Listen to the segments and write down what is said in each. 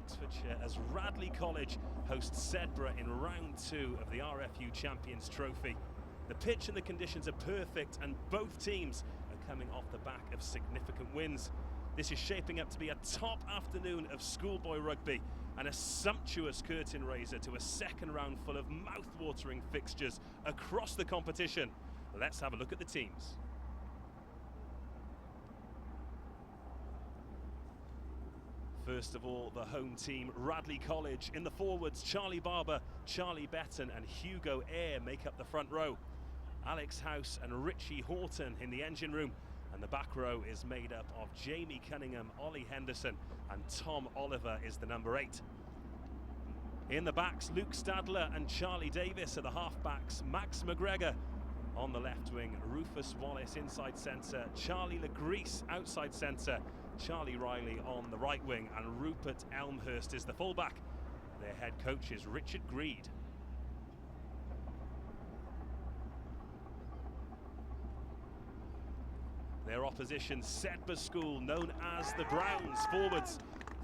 Oxfordshire as Radley College hosts Sedbergh in round 2 of the RFU Champions Trophy. The pitch and the conditions are perfect and both teams are coming off the back of significant wins. This is shaping up to be a top afternoon of schoolboy rugby and a sumptuous curtain raiser to a second round full of mouth-watering fixtures across the competition. Let's have a look at the teams. First of all, the home team, Radley College. In the forwards, Charlie Barber, Charlie Betton and Hugo Eyre make up the front row. Alex House and Richie Horton in the engine room. And the back row is made up of Jamie Cunningham, Ollie Henderson and Tom Oliver is the number 8. In the backs, Luke Stadler and Charlie Davis are the half-backs. Max McGregor on the left wing, Rufus Wallace inside centre, Charlie Legreese outside centre, Charlie Riley on the right wing and Rupert Elmhurst is the fullback. Their head coach is Richard Greed. Their opposition, Sedbergh School, known as the Browns. Forwards,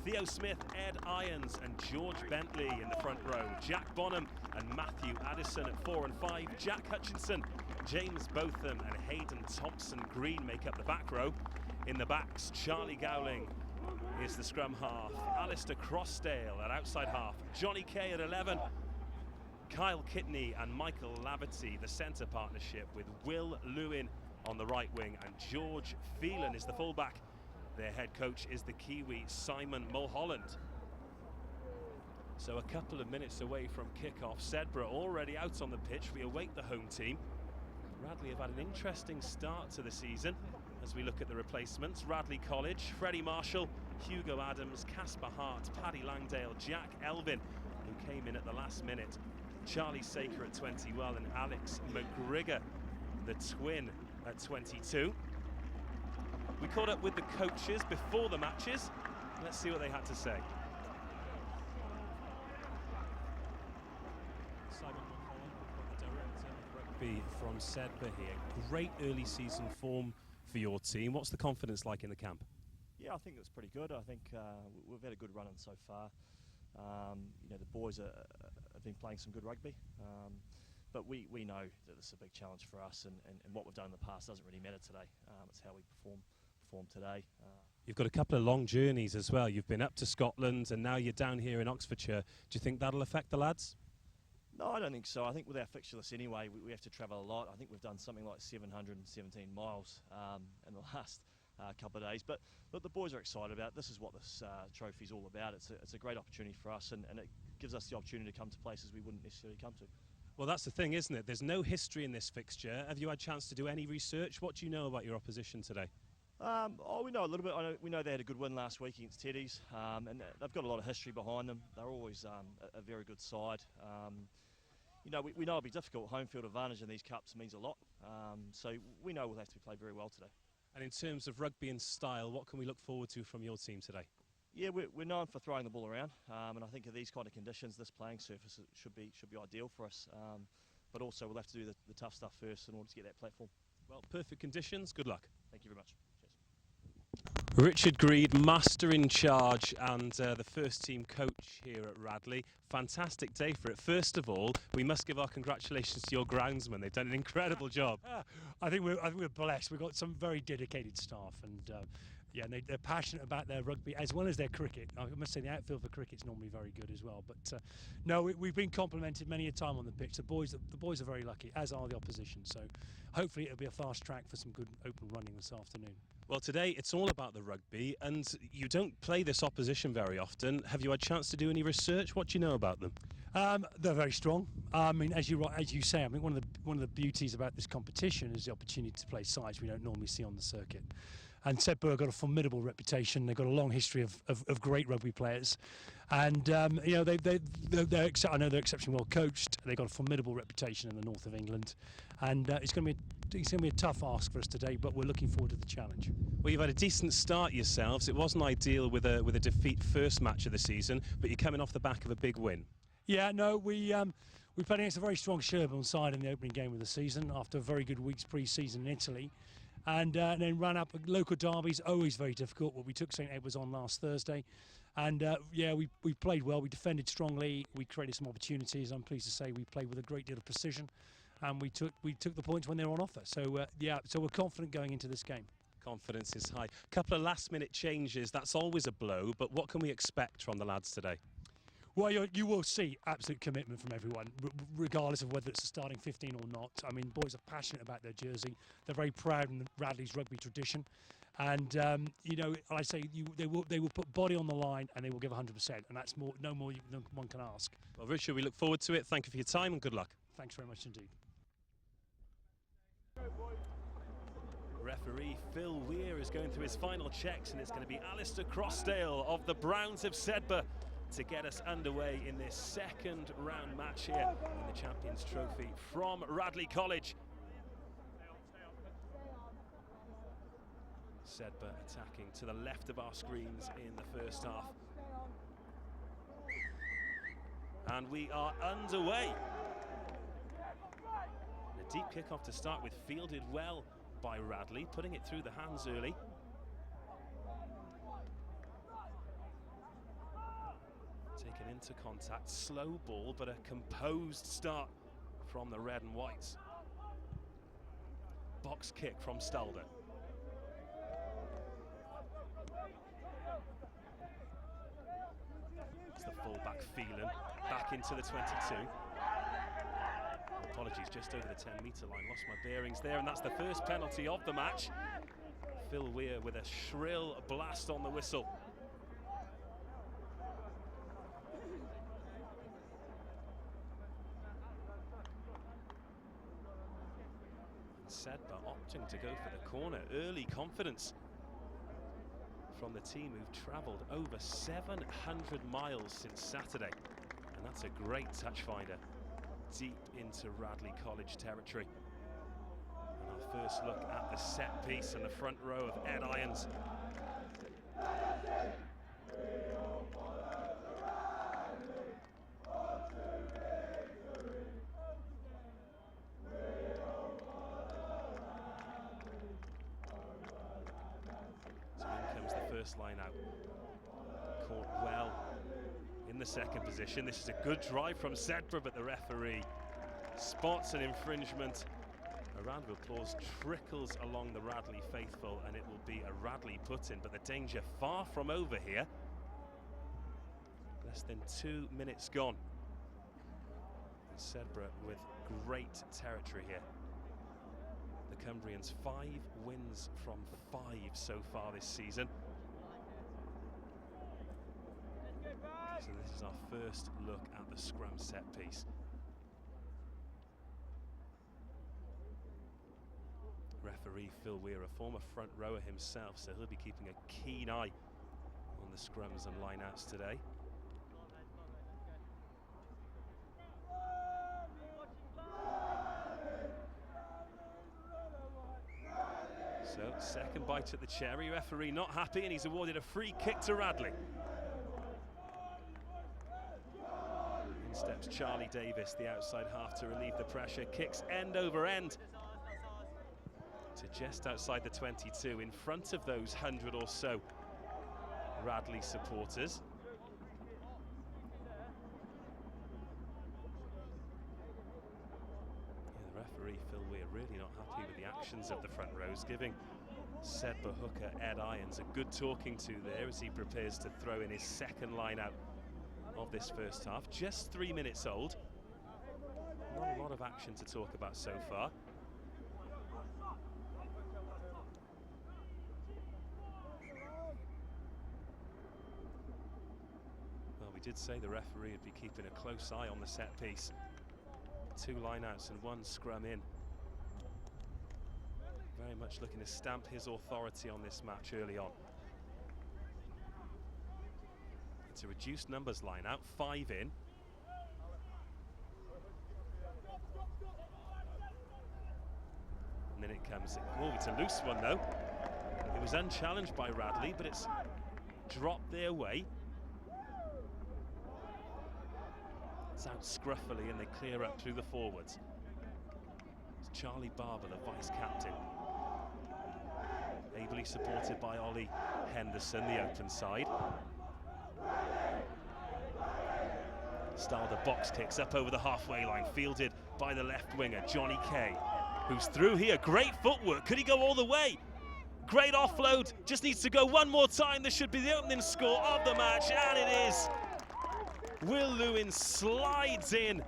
Theo Smith, Ed Irons and George Bentley in the front row. Jack Bonham and Matthew Addison at 4 and 5. Jack Hutchinson, James Botham and Hayden Thompson Green make up the back row. In the backs, Charlie Gowling is the scrum half. Alistair Crossdale at outside half. Johnny Kay at 11. Kyle Kitney and Michael Laverty, the centre partnership with Will Lewin on the right wing and George Phelan is the fullback. Their head coach is the Kiwi Simon Mulholland. So a couple of minutes away from kick-off, Sedbergh already out on the pitch. We await the home team. Radley have had an interesting start to the season as we look at the replacements. Radley College, Freddie Marshall, Hugo Adams, Casper Hart, Paddy Langdale, Jack Elvin, who came in at the last minute, Charlie Saker at 21 and Alex McGregor, the twin, at 22. We caught up with the coaches before the matches. Let's see what they had to say. Simon Mulholland, the director of rugby from Sedbergh here. Great early season form for your team. What's the confidence like in the camp? Yeah, I think it's pretty good. I think we've had a good run in so far. You know, the boys have been playing some good rugby. But we know that this is a big challenge for us, and what we've done in the past doesn't really matter today. It's how we perform today. You've got a couple of long journeys as well. You've been up to Scotland and now you're down here in Oxfordshire. Do you think that'll affect the lads? No, I don't think so. I think with our fixture list anyway, we have to travel a lot. I think we've done something like 717 miles in the last couple of days. But the boys are excited about it. This is what this trophy is all about. It's a great opportunity for us, and it gives us the opportunity to come to places we wouldn't necessarily come to. Well, that's the thing, isn't it? There's no history in this fixture. Have you had a chance to do any research? What do you know about your opposition today? We know a little bit. We know they had a good win last week against Teddies, and they've got a lot of history behind them. They're always a very good side. You know, we know it'll be difficult. Home field advantage in these cups means a lot. So we know we'll have to play very well today. And in terms of rugby and style, what can we look forward to from your team today? Yeah, we're known for throwing the ball around, and I think in these kind of conditions, this playing surface should be ideal for us. But also, we'll have to do the tough stuff first in order to get that platform. Well, perfect conditions. Good luck. Thank you very much. Cheers. Richard Greed, master in charge and the first team coach here at Radley. Fantastic day for it. First of all, we must give our congratulations to your groundsmen. They've done an incredible job. I think we're blessed. We've got some very dedicated staff, and yeah, they're passionate about their rugby as well as their cricket. I must say the outfield for cricket's normally very good as well. But no, we've been complimented many a time on the pitch. The boys are very lucky, as are the opposition. So hopefully it'll be a fast track for some good open running this afternoon. Well, today it's all about the rugby, and you don't play this opposition very often. Have you had a chance to do any research? What do you know about them? They're very strong. I mean, as you say, I mean one of the beauties about this competition is the opportunity to play sides we don't normally see on the circuit. And Sedbergh got a formidable reputation. They've got a long history of great rugby players, and you know I know they're exceptionally well coached. They've got a formidable reputation in the north of England, and it's going to be a tough ask for us today. But we're looking forward to the challenge. Well, you've had a decent start yourselves. It wasn't ideal with a defeat first match of the season, but you're coming off the back of a big win. Yeah, no, we played against a very strong Sherborne side in the opening game of the season after a very good week's pre-season in Italy. And then ran up local derbies, always very difficult. Well, we took St Edwards on last Thursday, And yeah, we played well. We defended strongly. We created some opportunities. I'm pleased to say we played with a great deal of precision, and we took the points when they were on offer. So yeah, so we're confident going into this game. Confidence is high. Couple of last-minute changes. That's always a blow. But what can we expect from the lads today? Well, you will see absolute commitment from everyone, regardless of whether it's a starting 15 or not. I mean, boys are passionate about their jersey. They're very proud in Radley's rugby tradition. And, you know, I say they will put body on the line and they will give 100%. And that's no more than one can ask. Well, Richard, we look forward to it. Thank you for your time and good luck. Thanks very much indeed. Referee Phil Weir is going through his final checks, and it's going to be Alistair Crossdale of the Browns of Sedbergh to get us underway in this second round match here in the Champions Trophy from Radley College. Sedbergh attacking to the left of our screens in the first half. And we are underway. A deep kick-off to start with, fielded well by Radley, putting it through the hands early. Taken into contact, slow ball, but a composed start from the red and whites. Box kick from Stalder. It's the full-back Phelan, back into the 22. Apologies, just over the 10-metre line, lost my bearings there, and that's the first penalty of the match. Phil Weir with a shrill blast on the whistle. Sedbergh opting to go for the corner. Early confidence from the team who've travelled over 700 miles since Saturday, and that's a great touch finder deep into Radley College territory. And our first look at the set piece and the front row of Ed Irons. So in comes the first line out. Caught well in the second position. This is a good drive from Sedbergh, but the referee spots an infringement. A round of applause trickles along the Radley faithful, and it will be a Radley put-in, but the danger far from over here. Less than 2 minutes gone. And Sedbergh with great territory here. The Cumbrians 5 wins from 5 so far this season. So this is our first look at the scrum set piece. Referee Phil Weir, a former front rower himself, so he'll be keeping a keen eye on the scrums and lineouts today. So, second bite at the cherry. Referee not happy, and he's awarded a free kick to Radley. In steps Charlie Davis, the outside half, to relieve the pressure. Kicks end over end to just outside the 22, in front of those 100 or so Radley supporters. Yeah, the referee Phil Weir really not happy with the actions of the front rows, giving Sedbergh hooker Ed Irons a good talking to there as he prepares to throw in his second line out of this first half. Just 3 minutes old. Not a lot of action to talk about so far. Well, we did say the referee would be keeping a close eye on the set piece. 2 lineouts and 1 scrum in. Very much looking to stamp his authority on this match early on. It's a reduced numbers line out, 5 in. And then it comes in. Oh, it's a loose one though. It was unchallenged by Radley, but it's dropped their way. It's out scruffily and they clear up through the forwards. It's Charlie Barber, the vice-captain. Ably supported by Ollie Henderson, the open side. Stalder box kicks up over the halfway line, fielded by the left winger, Johnny Kay, who's through here. Great footwork. Could he go all the way? Great offload. Just needs to go one more time. This should be the opening score of the match, and it is. Will Lewin slides in.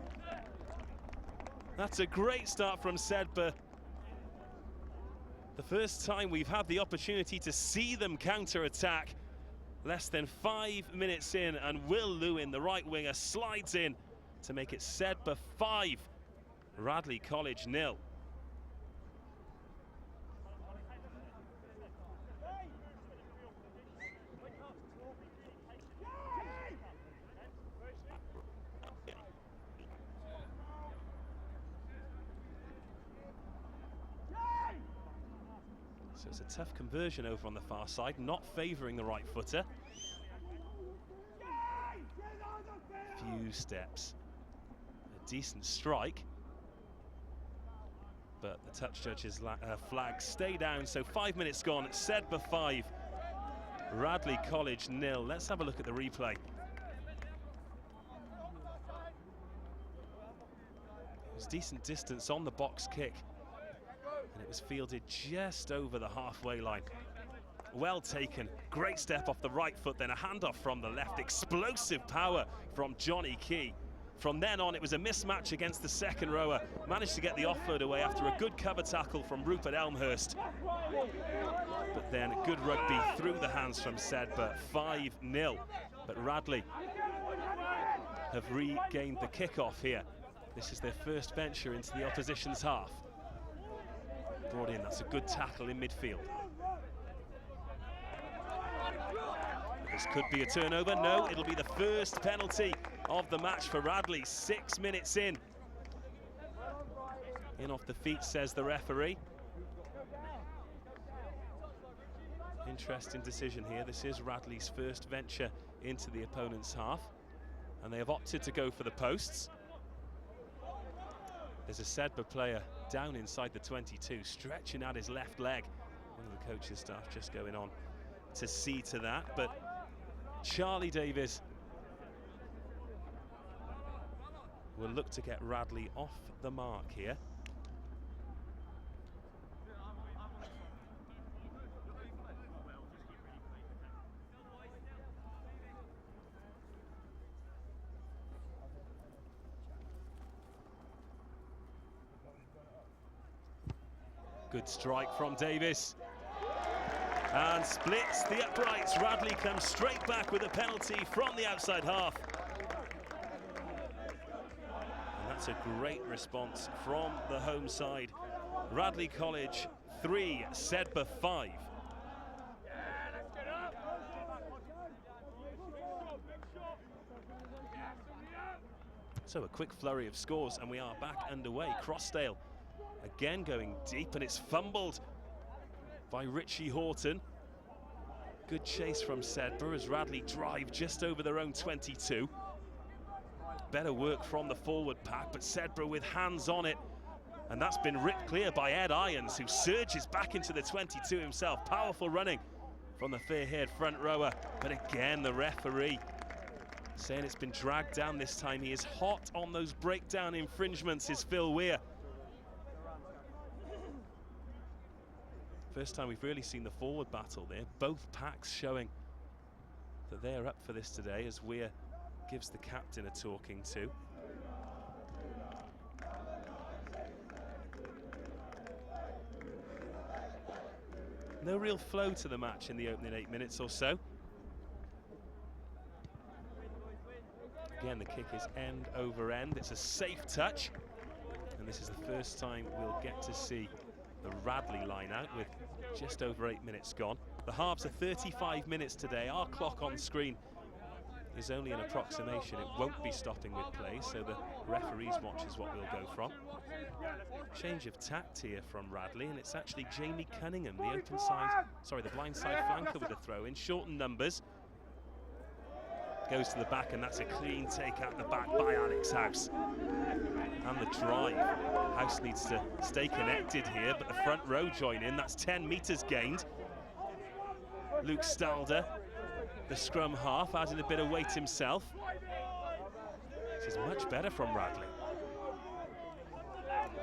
That's a great start from Sedbergh. The first time we've had the opportunity to see them counter-attack. Less than 5 minutes in, and Will Lewin, the right winger, slides in to make it Sedbergh 5, Radley College 0. So it's a tough conversion over on the far side, not favouring the right footer. Few steps. A decent strike. But the touch judge's flag stay down, so 5 minutes gone. Sedbergh 5, Radley College 0. Let's have a look at the replay. It was decent distance on the box kick, and it was fielded just over the halfway line. Well taken, great step off the right foot, then a handoff from the left. Explosive power from Johnny Key. From then on, it was a mismatch against the second rower. Managed to get the offload away after a good cover tackle from Rupert Elmhurst. But then a good rugby through the hands from Sedbergh, 5-0. But Radley have regained the kickoff here. This is their first venture into the opposition's half. Brought in, that's a good tackle in midfield. This could be a turnover. No, it'll be the first penalty of the match for Radley. 6 minutes in. In off the feet, says the referee. Interesting decision here. This is Radley's first venture into the opponent's half, and they have opted to go for the posts. There's a Sedbergh player down inside the 22, stretching out his left leg. One of the coach's staff just going on to see to that, but Charlie Davies will look to get Radley off the mark here. Good strike from Davies. And splits the uprights. Radley comes straight back with a penalty from the outside half. And that's a great response from the home side. Radley College 3, Sedbergh 5. So a quick flurry of scores and we are back underway. Crossdale again going deep, and it's fumbled by Richie Horton. Good chase from Sedbergh as Radley drive just over their own 22. Better work from the forward pack, but Sedbergh with hands on it. And that's been ripped clear by Ed Irons, who surges back into the 22 himself. Powerful running from the fair-haired front rower. But again, the referee saying it's been dragged down this time. He is hot on those breakdown infringements, is Phil Weir. First time we've really seen the forward battle there. Both packs showing that they're up for this today, as Weir gives the captain a talking to. No real flow to the match in the opening 8 minutes or so. Again, the kick is end over end. It's a safe touch. And this is the first time we'll get to see the Radley line out with just over 8 minutes gone. The halves are 35 minutes today. Our clock on screen is only an approximation. It won't be stopping with play, so the referee's watch is what we'll go from. Change of tact here from Radley, and it's actually Jamie Cunningham, the open side, sorry, the blind side flanker with the throw in. Shortened numbers. Goes to the back, and that's a clean take out the back by Alex House. And the drive. House needs to stay connected here, but the front row join in. That's 10 metres gained. Luke Stalder, the scrum half, adding a bit of weight himself. This is much better from Radley.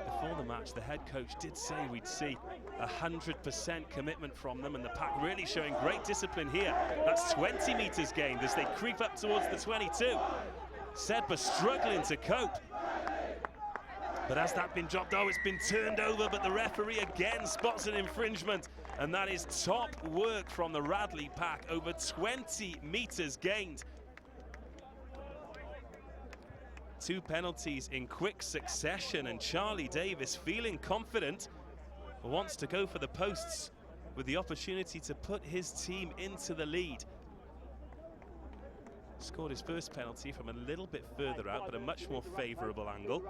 Before the match, the head coach did say we'd see 100% commitment from them, and the pack really showing great discipline here. That's 20 metres gained as they creep up towards the 22. Sedbergh struggling to cope. But has that been dropped? Oh, it's been turned over, but the referee again spots an infringement, and that is top work from the Radley pack. Over 20 metres gained. 2 penalties in quick succession, and Charlie Davis, feeling confident, wants to go for the posts with the opportunity to put his team into the lead. Scored his first penalty from a little bit further out, but a much more favourable angle.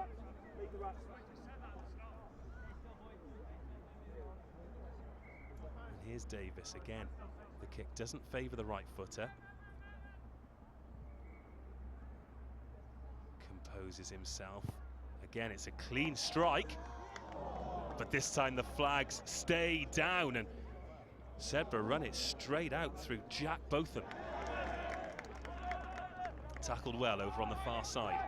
And here's Davis again. The kick doesn't favour the right footer. Composes himself. Again, it's a clean strike, but this time the flags stay down, and Sedbergh run it straight out through Jack Botham. Tackled well over on the far side.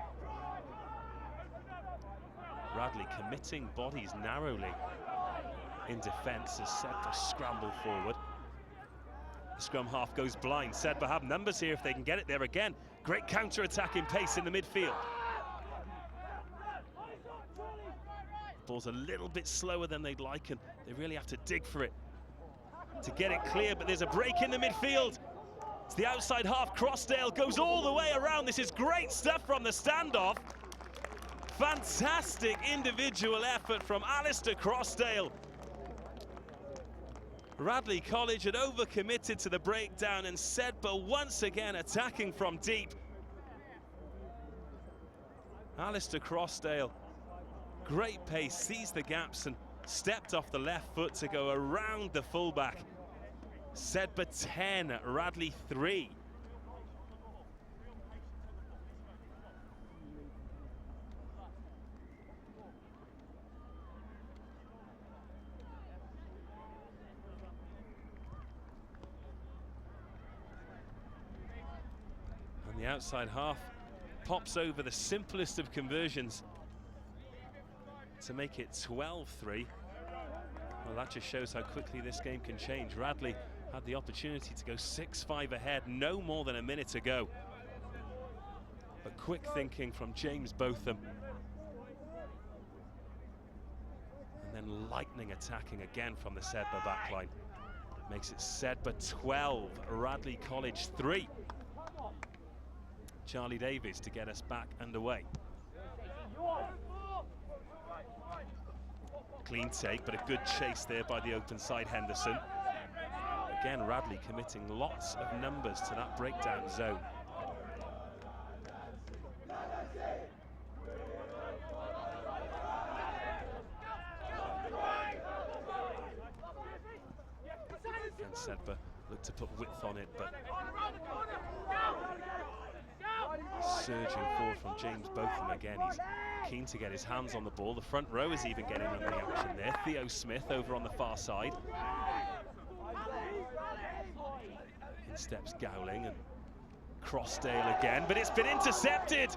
Radley committing bodies narrowly in defence as Sedbergh scramble forward. The scrum half goes blind. Sedbergh have numbers here if they can get it there again. Great counter-attacking pace in the midfield. Ball's a little bit slower than they'd like, and they really have to dig for it to get it clear, but there's a break in the midfield. It's the outside half. Crossdale goes all the way around. This is great stuff from the standoff. Fantastic individual effort from Alistair Crossdale. Radley College had overcommitted to the breakdown, and Sedbergh once again attacking from deep. Alistair Crossdale, great pace, sees the gaps and stepped off the left foot to go around the fullback. Sedbergh 10, Radley 3. And the outside half pops over the simplest of conversions to make it 12-3. Well, that just shows how quickly this game can change. Radley had the opportunity to go 6-5 ahead, no more than a minute to go. But quick thinking from James Botham. And then lightning attacking again from the Sedbergh backline. Makes it Sedbergh 12, Radley College 3. Charlie Davis to get us back underway. Clean take, but a good chase there by the open side Henderson. Again, Radley committing lots of numbers to that breakdown zone. And Sedbergh looked to put width on it, but surging forward from James Botham again. He's keen to get his hands on the ball. The front row is even getting under the action there. Theo Smith over on the far side. In steps Gowling, and Crossdale again, but it's been intercepted.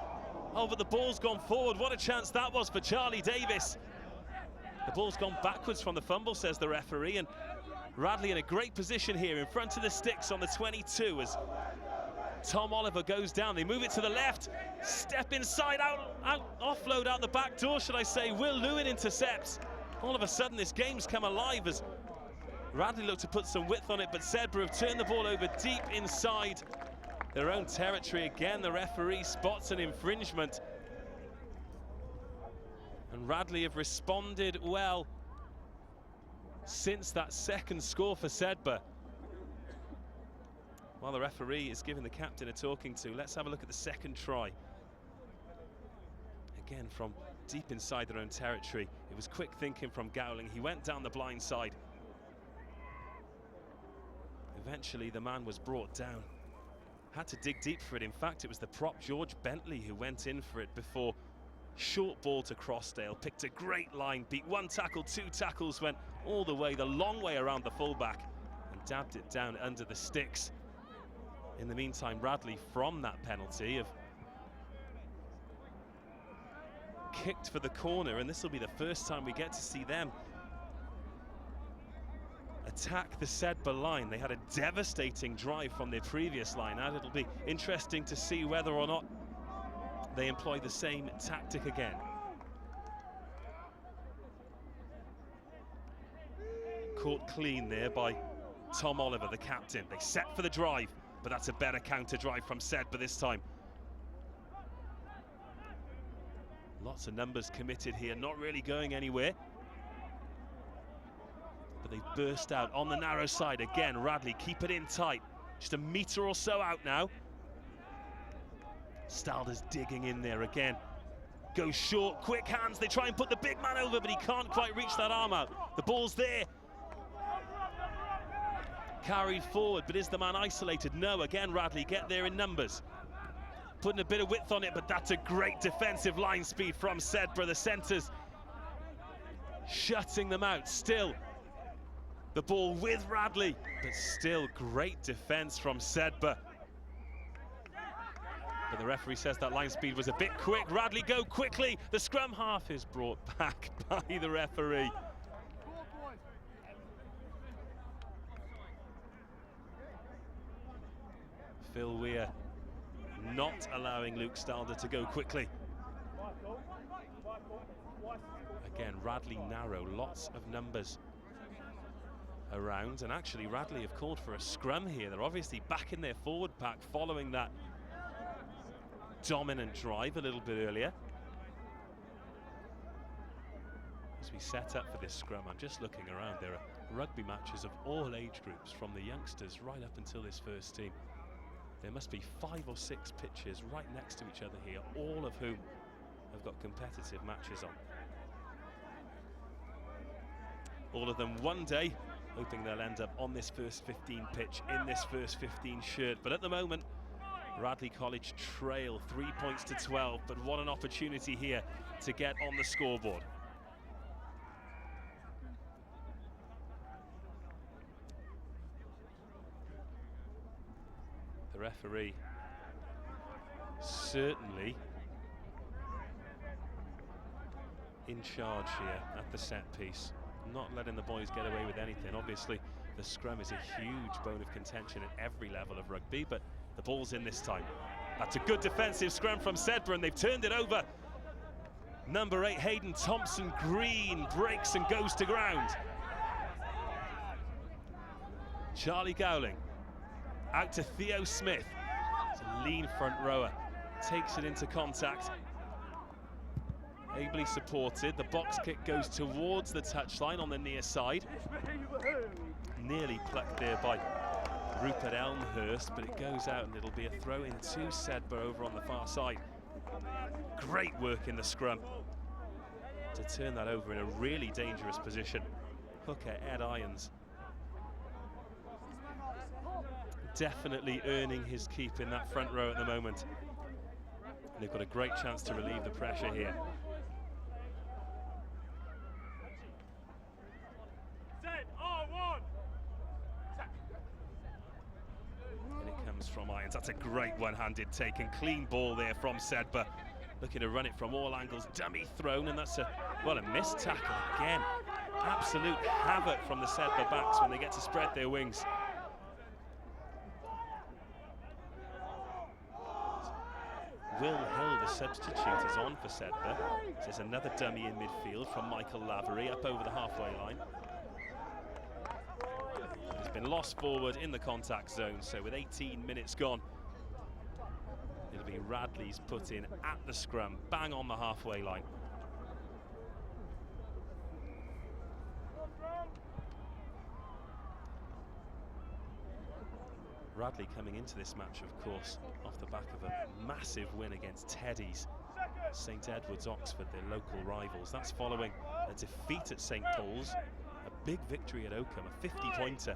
Oh, but the ball's gone forward. What a chance that was for Charlie Davis. The ball's gone backwards from the fumble, says the referee, and Radley in a great position here in front of the sticks on the 22 as Tom Oliver goes down. They move it to the left, step inside, out, offload out the back door, should I say. Will Lewin intercepts. All of a sudden this game's come alive as Radley looked to put some width on it, but Sedbergh have turned the ball over deep inside their own territory. Again, the referee spots an infringement, and Radley have responded well since that second score for Sedbergh. While the referee is giving the captain a talking to, let's have a look at the second try. Again, from deep inside their own territory. It was quick thinking from Gowling. He went down the blind side. Eventually, the man was brought down. Had to dig deep for it. In fact, it was the prop, George Bentley, who went in for it before. Short ball to Crossdale. Picked a great line. Beat one tackle, 2 tackles. Went all the way, the long way around the fullback. And dabbed it down under the sticks. In the meantime, Radley, from that penalty, have kicked for the corner, and this will be the first time we get to see them attack the Sedbergh line. They had a devastating drive from their previous line out. It'll be interesting to see whether or not they employ the same tactic again. Caught clean there by Tom Oliver, the captain. They set for the drive, but that's a better counter drive from Sedbergh this time. Lots of numbers committed here, not really going anywhere. But they burst out on the narrow side again. Radley keep it in tight, just a metre or so out now. Stalder's digging in there again. Goes short, quick hands, they try and put the big man over, but he can't quite reach that arm out. The ball's there. Carried forward, but is the man isolated? No, again Radley get there in numbers. Putting a bit of width on it, but that's a great defensive line speed from Sedbergh. The centres shutting them out. Still the ball with Radley, but still great defence from Sedbergh. But the referee says that line speed was a bit quick. Radley go quickly. The scrum half is brought back by the referee. Phil Weir not allowing Luke Stalder to go quickly. Again, Radley narrow, lots of numbers around, and actually Radley have called for a scrum here. They're obviously back in their forward pack following that dominant drive a little bit earlier. As we set up for this scrum, I'm just looking around. There are rugby matches of all age groups, from the youngsters right up until this first team. There must be 5 or 6 pitches right next to each other here, all of whom have got competitive matches on. All of them one day hoping they'll end up on this first 15 pitch, in this first 15 shirt. But at the moment, Radley College trail 3 points to 12, but what an opportunity here to get on the scoreboard. The referee certainly in charge here at the set piece, not letting the boys get away with anything. Obviously the scrum is a huge bone of contention at every level of rugby, but the ball's in this time. That's a good defensive scrum from Sedbergh, and they've turned it over. Number 8 Hayden Thompson Green breaks and goes to ground. Charlie Gowling out to Theo Smith. It's a lean front rower, takes it into contact. Ably supported. The box kick goes towards the touchline on the near side. Nearly plucked there by Rupert Elmhurst, but it goes out and it'll be a throw in to Sedbergh over on the far side. Great work in the scrum to turn that over in a really dangerous position. Hooker Ed Irons definitely earning his keep in that front row at the moment. And they've got a great chance to relieve the pressure here. And it comes from Irons. That's a great one-handed take and clean ball there from Sedbergh. Looking to run it from all angles, dummy thrown, and that's a missed tackle again. Absolute havoc from the Sedbergh backs when they get to spread their wings. Will Hill, the substitute, is on for Sedbergh. There's another dummy in midfield from Michael Lavery up over the halfway line. It's been lost forward in the contact zone, so with 18 minutes gone, it'll be Radley's put in at the scrum, bang on the halfway line. Radley coming into this match, of course, off the back of a massive win against Teddy's, St Edward's Oxford, their local rivals. That's following a defeat at St Paul's, a big victory at Oakham, a 50-pointer,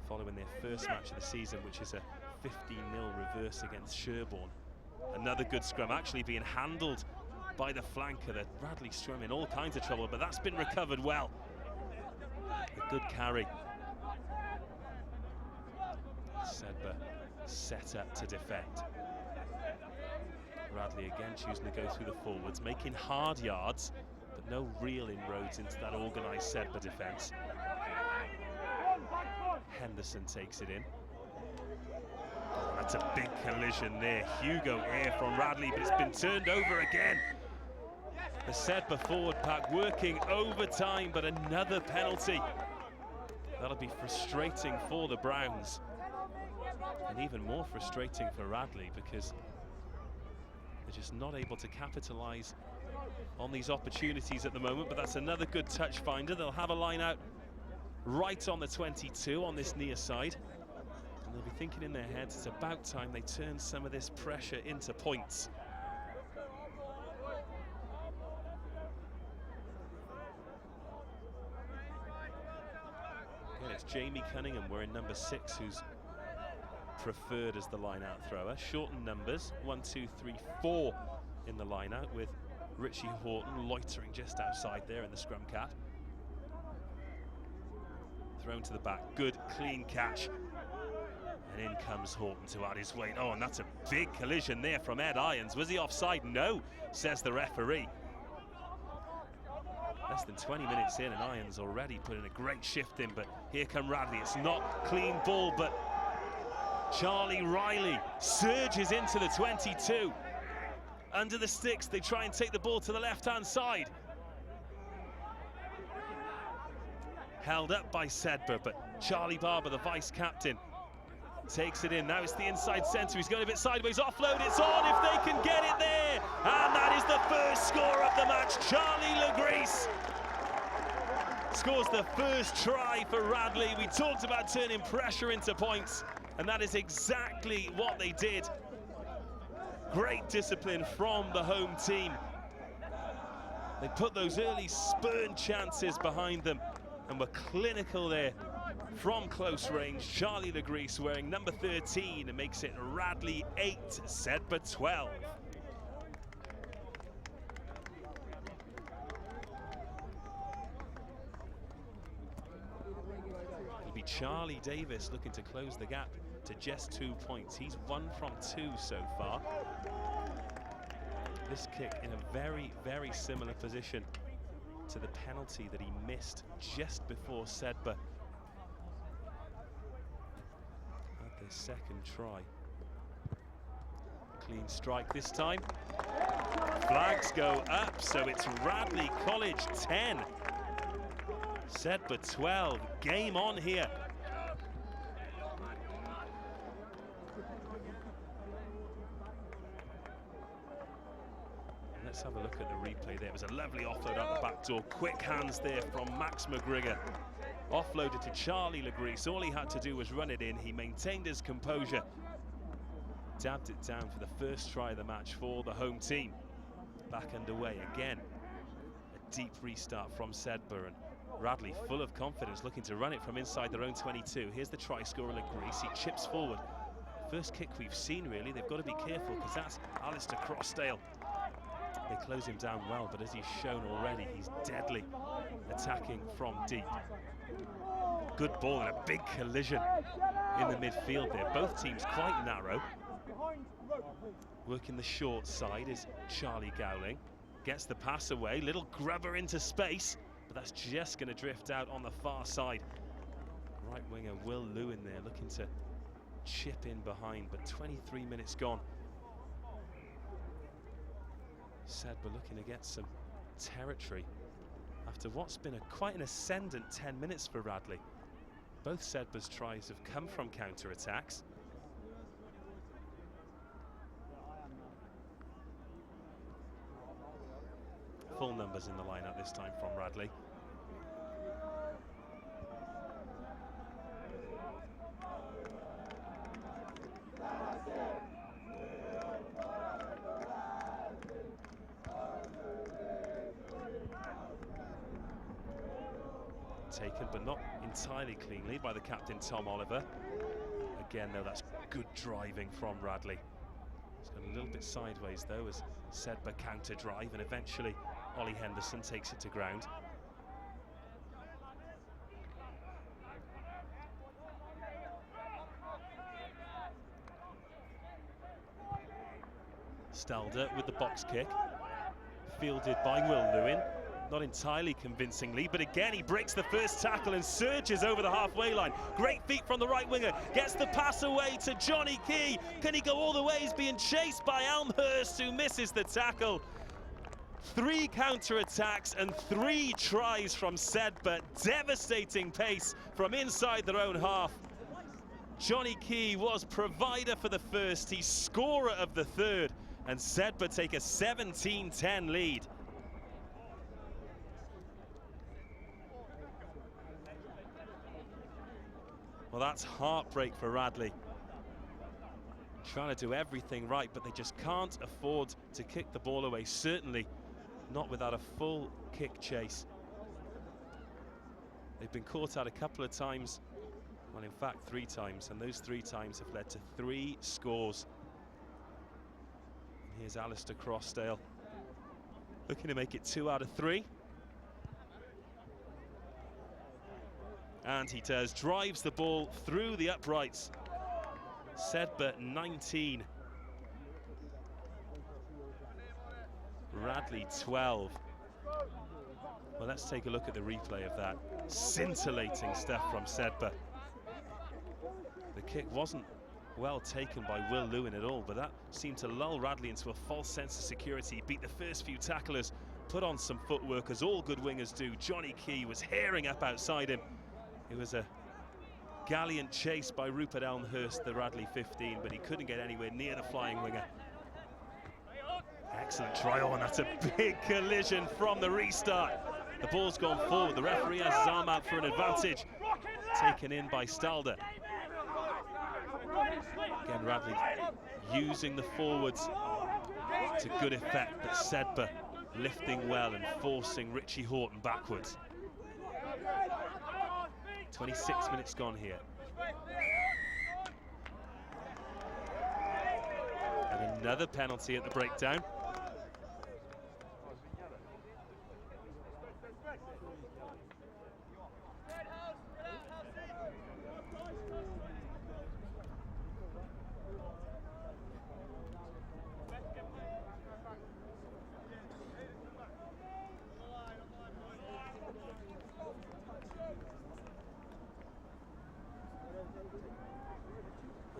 following their first match of the season, which is a 15-0 reverse against Sherborne. Another good scrum, actually being handled by the flanker. The Radley scrum in all kinds of trouble, but that's been recovered well. A good carry. Sedbergh set up to defend. Radley again choosing to go through the forwards, making hard yards, but no real inroads into that organised Sedbergh defence. Henderson takes it in. Oh, that's a big collision there. Hugo Eyre from Radley, but it's been turned over again. The Sedbergh forward pack working overtime, but another penalty. That'll be frustrating for the Browns. And even more frustrating for Radley, because they're just not able to capitalise on these opportunities at the moment. But that's another good touch finder. They'll have a line out right on the 22 on this near side. And they'll be thinking in their heads, it's about time they turn some of this pressure into points. Again, it's Jamie Cunningham wearing number 6, who's preferred as the line-out thrower. Shortened numbers, 1, 2, 3, 4 in the line-out, with Richie Horton loitering just outside there in the scrum cap. Thrown to the back, good clean catch. And in comes Horton to add his weight. Oh, and that's a big collision there from Ed Irons. Was he offside? No, says the referee. Less than 20 minutes in and Irons already putting a great shift in, but here come Radley. It's not clean ball, but Charlie Riley surges into the 22. Under the sticks, they try and take the ball to the left-hand side. Held up by Sedbergh, but Charlie Barber, the vice-captain, takes it in. Now it's the inside centre. He's going a bit sideways. Offload, it's on if they can get it there. And that is the first score of the match. Charlie Legreese scores the first try for Radley. We talked about turning pressure into points, and that is exactly what they did. Great discipline from the home team. They put those early spurn chances behind them and were clinical there from close range. Charlie Legreese wearing number 13 and makes it Radley 8, Sedbergh 12. It'll be Charlie Davis looking to close the gap to just 2 points. He's 1 from 2 so far. This kick in a very, very similar position to the penalty that he missed just before Sedbergh had their second try. Clean strike this time. Flags go up, so it's Radley College 10, Sedbergh 12. Game on here. Let's have a look at the replay there. It was a lovely offload out the back door. Quick hands there from Max McGrigor. Offloaded to Charlie Legreese. All he had to do was run it in. He maintained his composure. Dabbed it down for the first try of the match for the home team. Back underway again. A deep restart from Sedbergh, and Radley full of confidence, looking to run it from inside their own 22. Here's the try scorer Legreese. He chips forward. First kick we've seen, really. They've got to be careful because that's Alistair Crossdale. They close him down well, but as he's shown already, he's deadly attacking from deep. Good ball and a big collision in the midfield there. Both teams quite narrow. Working the short side is Charlie Gowling. Gets the pass away, little grubber into space, but that's just going to drift out on the far side. Right winger Will Lewin there looking to chip in behind, but 23 minutes gone. Sedbergh looking to get some territory after what's been quite an ascendant 10 minutes for Radley. Both Sedbergh's tries have come from counter-attacks. Full numbers in the lineup this time from Radley. Taken, but not entirely cleanly, by the captain Tom Oliver. Again, though, that's good driving from Radley. It's got a little bit sideways, though, as Sedbergh counter drive, and eventually Ollie Henderson takes it to ground. Stelder with the box kick, fielded by Will Lewin, not entirely convincingly, but again he breaks the first tackle and surges over the halfway line. Great feet from the right winger, gets the pass away to Johnny Key. Can he go all the way? He's being chased by Elmhurst, who misses the tackle. 3 counter-attacks and 3 tries from Sedbergh. Devastating pace from inside their own half. Johnny Key was provider for the first, he's scorer of the third, and Sedbergh take a 17-10 lead. Well, that's heartbreak for Radley. Trying to do everything right, but they just can't afford to kick the ball away, certainly not without a full kick chase. They've been caught out a couple of times, well, in fact 3 times, and those 3 times have led to 3 scores. And here's Alistair Crossdale looking to make it 2 out of 3. And he does, drives the ball through the uprights. Sedbergh 19. Radley 12. Well, let's take a look at the replay of that. Scintillating stuff from Sedbergh. The kick wasn't well taken by Will Lewin at all, but that seemed to lull Radley into a false sense of security. He beat the first few tacklers, put on some footwork, as all good wingers do. Johnny Key was herring up outside him. It was a gallant chase by Rupert Elmhurst, the Radley 15, but he couldn't get anywhere near the flying winger. Excellent trial, and that's a big collision from the restart. The ball's gone forward. The referee has his arm out for an advantage. Taken in by Stelder. Again, Radley using the forwards to good effect, but Sedbergh lifting well and forcing Richie Horton backwards. 26 minutes gone here. And another penalty at the breakdown.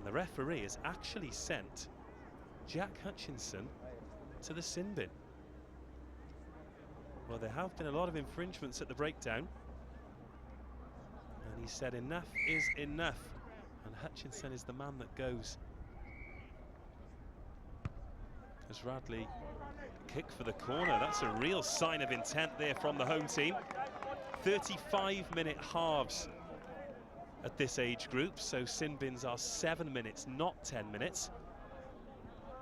The referee has actually sent Jack Hutchinson to the sin bin. Well, there have been a lot of infringements at the breakdown, and he said enough is enough, and Hutchinson is the man that goes. As Radley kick for the corner, that's a real sign of intent there from the home team. 35-minute halves at this age group, so sin bins are 7 minutes, not 10 minutes.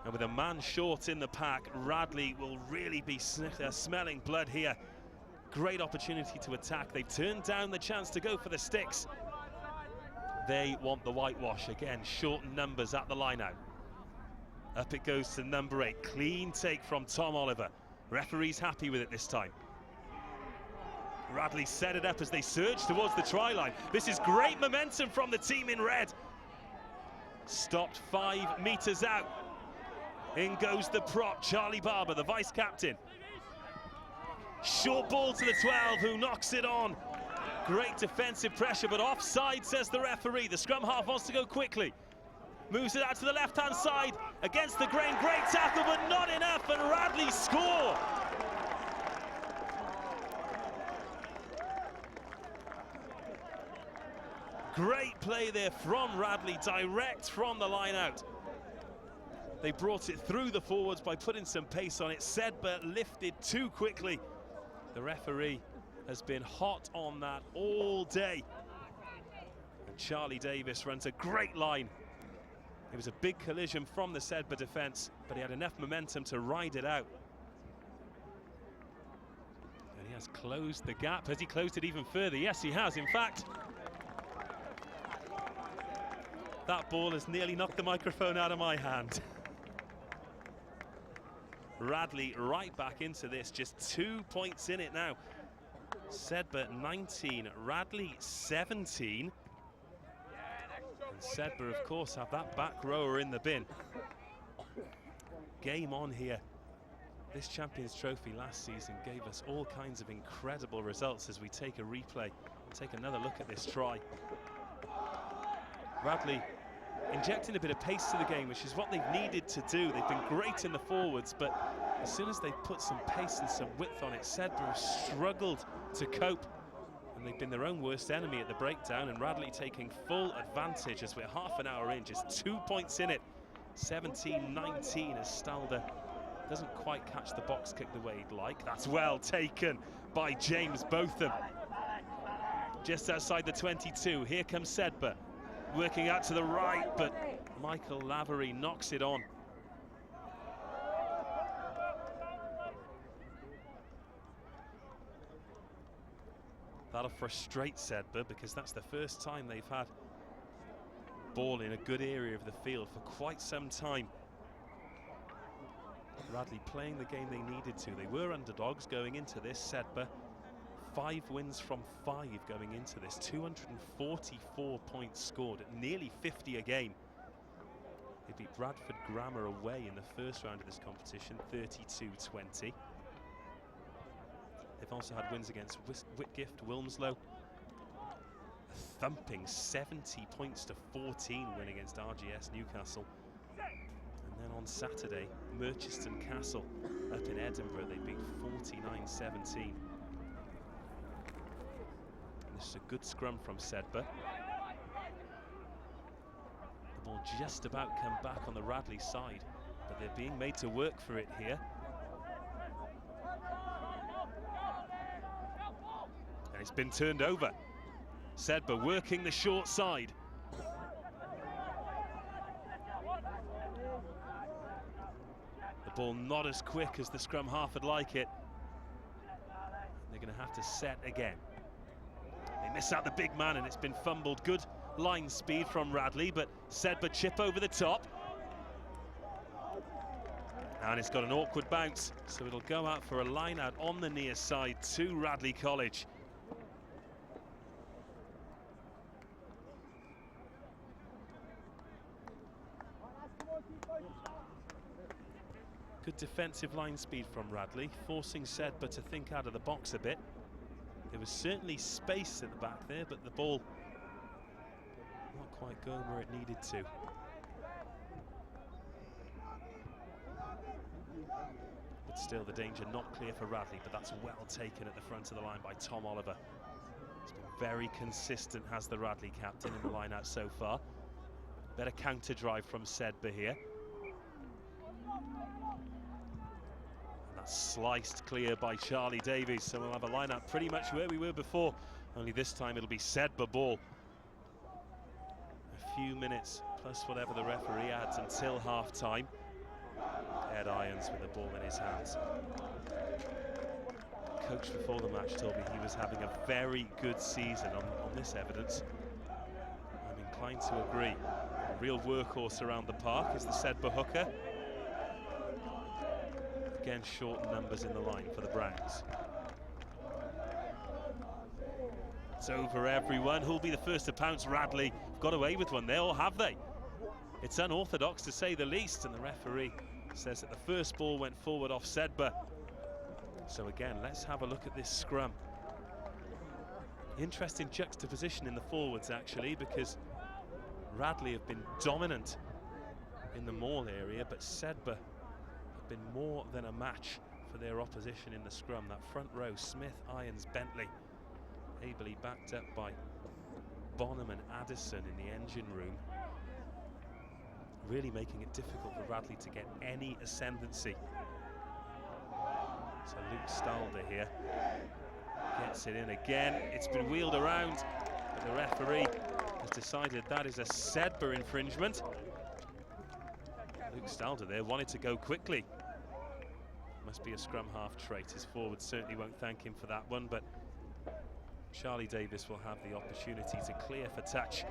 And with a man short in the pack, Radley will really be smelling blood here. Great opportunity to attack. They've turned down the chance to go for the sticks. They want the whitewash. Again, shortened numbers at the line out. Up it goes to number 8. Clean take from Tom Oliver. Referee's happy with it this time. Radley set it up as they surge towards the try line. This is great momentum from the team in red. Stopped 5 meters out. In goes the prop, Charlie Barber, the vice captain. Short ball to the 12, who knocks it on. Great defensive pressure, but offside, says the referee. The scrum half wants to go quickly. Moves it out to the left-hand side, against the grain. Great tackle, but not enough, and Radley score. Great play there from Radley, direct from the line out. They brought it through the forwards by putting some pace on it. Sedbergh lifted too quickly. The referee has been hot on that all day. And Charlie Davis runs a great line. It was a big collision from the Sedbergh defence, but he had enough momentum to ride it out. And he has closed the gap. Has he closed it even further? Yes, he has. In fact, that ball has nearly knocked the microphone out of my hand. Radley right back into this, just 2 points in it now. Sedbergh 19, Radley 17. And Sedbergh, of course, have that back rower in the bin. game on here. This Champions Trophy last season gave us all kinds of incredible results as we take a replay, take another look at this try. Radley injecting a bit of pace to the game, which is what they've needed to do. They've been great in the forwards, but as soon as they put some pace and some width on it, Sedbergh have struggled to cope. And they've been their own worst enemy at the breakdown, and Radley taking full advantage as we're half an hour in, just 2 points in it. 17-19 as Stalder doesn't quite catch the box kick the way he'd like. That's well taken by James Botham. Just outside the 22, here comes Sedbergh. Working out to the right, but Michael Lavery knocks it on. That'll frustrate Sedbergh because that's the first time they've had ball in a good area of the field for quite some time. Radley playing the game they needed to. They were underdogs going into this. Sedbergh 5 wins from 5 going into this. 244 points scored at nearly 50 a game. They beat Bradford Grammar away in the first round of this competition, 32-20. They've also had wins against Whitgift, Wilmslow. A thumping 70 points to 14 win against RGS Newcastle. And then on Saturday, Merchiston Castle up in Edinburgh, they beat 49-17. This is a good scrum from Sedbergh. The ball just about come back on the Radley side, but they're being made to work for it here. And it's been turned over. Sedbergh working the short side. The ball not as quick as the scrum half would like it. They're going to have to set again. They miss out the big man and it's been fumbled. Good line speed from Radley, but Sedbergh chip over the top. And it's got an awkward bounce, so it'll go out for a line out on the near side to Radley College. Good defensive line speed from Radley, forcing Sedbergh to think out of the box a bit. There was certainly space at the back there, but the ball not quite going where it needed to. But still, the danger not clear for Radley, but that's well taken at the front of the line by Tom Oliver. It's been very consistent, has the Radley captain, in the line out so far. Better counter drive from Sedbergh here. Sliced clear by Charlie Davies, so we'll have a line-up pretty much where we were before, only this time it'll be Sedbergh ball. A few minutes plus whatever the referee adds until half-time. Ed Irons with the ball in his hands. Coach before the match told me he was having a very good season on this evidence. I'm inclined to agree. A real workhorse around the park is the Sedbergh hooker. Again, short numbers in the line for the Browns. It's over, everyone. Who'll be the first to pounce? Radley got away with one there, or have they? It's unorthodox to say the least, and the referee says that the first ball went forward off Sedbergh. So again, let's have a look at this scrum. Interesting juxtaposition in the forwards, actually, because Radley have been dominant in the maul area, but Sedbergh been more than a match for their opposition in the scrum. That front row, Smith, Irons, Bentley, ably backed up by Bonham and Addison in the engine room, really making it difficult for Radley to get any ascendancy. So Luke Stalder here gets it in again. It's been wheeled around, but the referee has decided that is a Sedbergh infringement. Luke Stalder there wanted to go quickly. Must be a scrum half trait. His forwards certainly won't thank him for that one, but Charlie Davies will have the opportunity to clear for touch.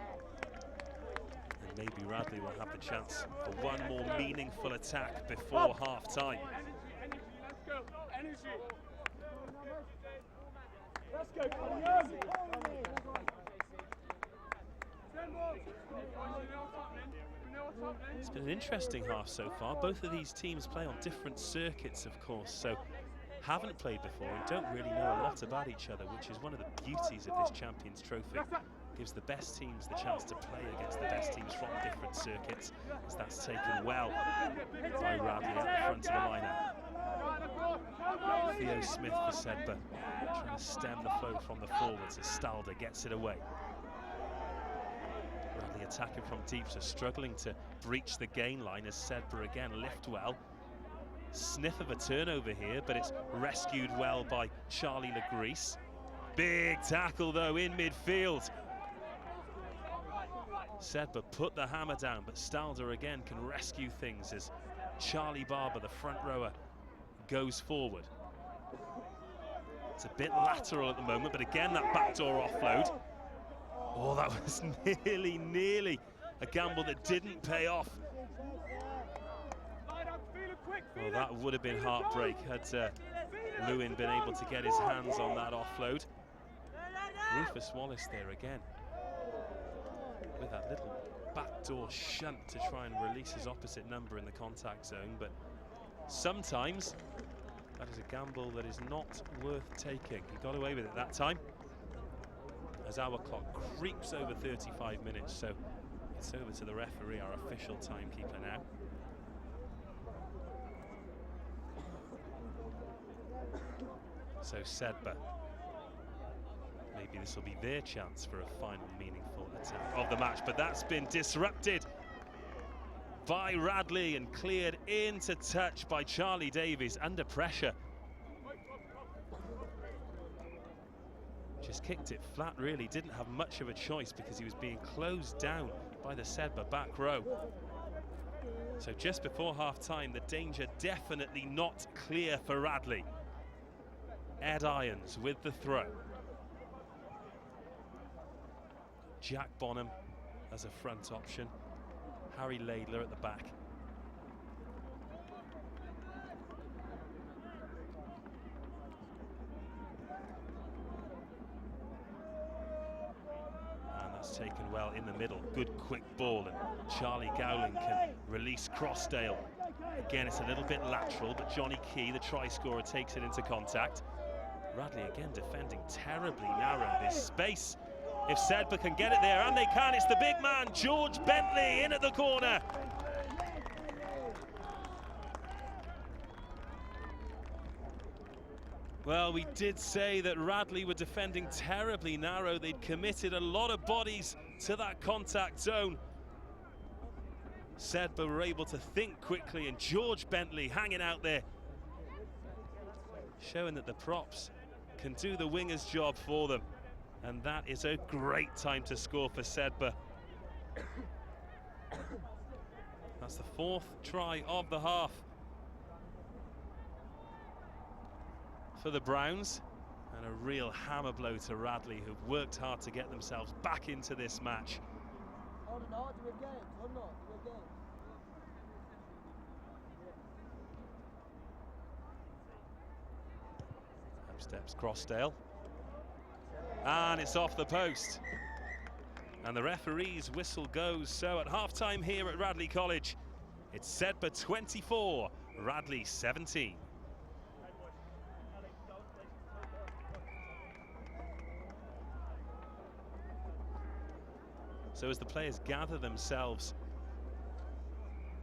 And maybe Radley will have the chance for one more meaningful attack before half-time. Let's go, It's been an interesting half so far. Both of these teams play on different circuits, of course, so haven't played before and don't really know a lot about each other, which is one of the beauties of this Champions Trophy. Gives the best teams the chance to play against the best teams from different circuits, as that's taken well by Radley at the front of the lineup. Theo Smith for Sedbergh, trying to stem the flow from the forwards as Stalder gets it away. Radley attacking from deep, so struggling to breach the gain line as Sedbergh again lift well. Sniff of a turnover here, but it's rescued well by Charlie Legreese. Big tackle though in midfield. Sedbergh put the hammer down, but Stalder again can rescue things as Charlie Barber, the front rower, goes forward. It's a bit lateral at the moment, but again that backdoor offload. Oh, that was nearly a gamble that didn't pay off. Well, that would have been heartbreak had Lewin been able to get his hands on that offload. Rufus Wallace there again, with that little backdoor shunt to try and release his opposite number in the contact zone, but sometimes that is a gamble that is not worth taking. He got away with it that time, as our clock creeps over 35 minutes, so it's over to the referee, our official timekeeper now. So Sedbergh, maybe this will be their chance for a final meaningful attack of the match, but that's been disrupted by Radley and cleared into touch by Charlie Davies under pressure. Just kicked it flat really, didn't have much of a choice because he was being closed down by the Sedbergh back row. So just before half-time, the danger definitely not clear for Radley. Ed Irons with the throw. Jack Bonham as a front option. Harry Laidler at the back. And that's taken well in the middle. Good quick ball, and Charlie Gowling can release Crossdale. Again, it's a little bit lateral, but Johnny Key, the try scorer, takes it into contact. Radley again defending terribly narrow this space. If Sedbergh can get it there, and they can, it's the big man, George Bentley, in at the corner. Well, we did say that Radley were defending terribly narrow. They'd committed a lot of bodies to that contact zone. Sedbergh were able to think quickly, and George Bentley hanging out there, showing that the props can do the winger's job for them. And that is a great time to score for Sedbergh. That's the fourth try of the half for the Browns, and a real hammer blow to Radley, who've worked hard to get themselves back into this match. Up steps Crossdale. And it's off the post. And the referee's whistle goes. So at half-time here at Radley College, it's Sedbergh 24, Radley 17. So as the players gather themselves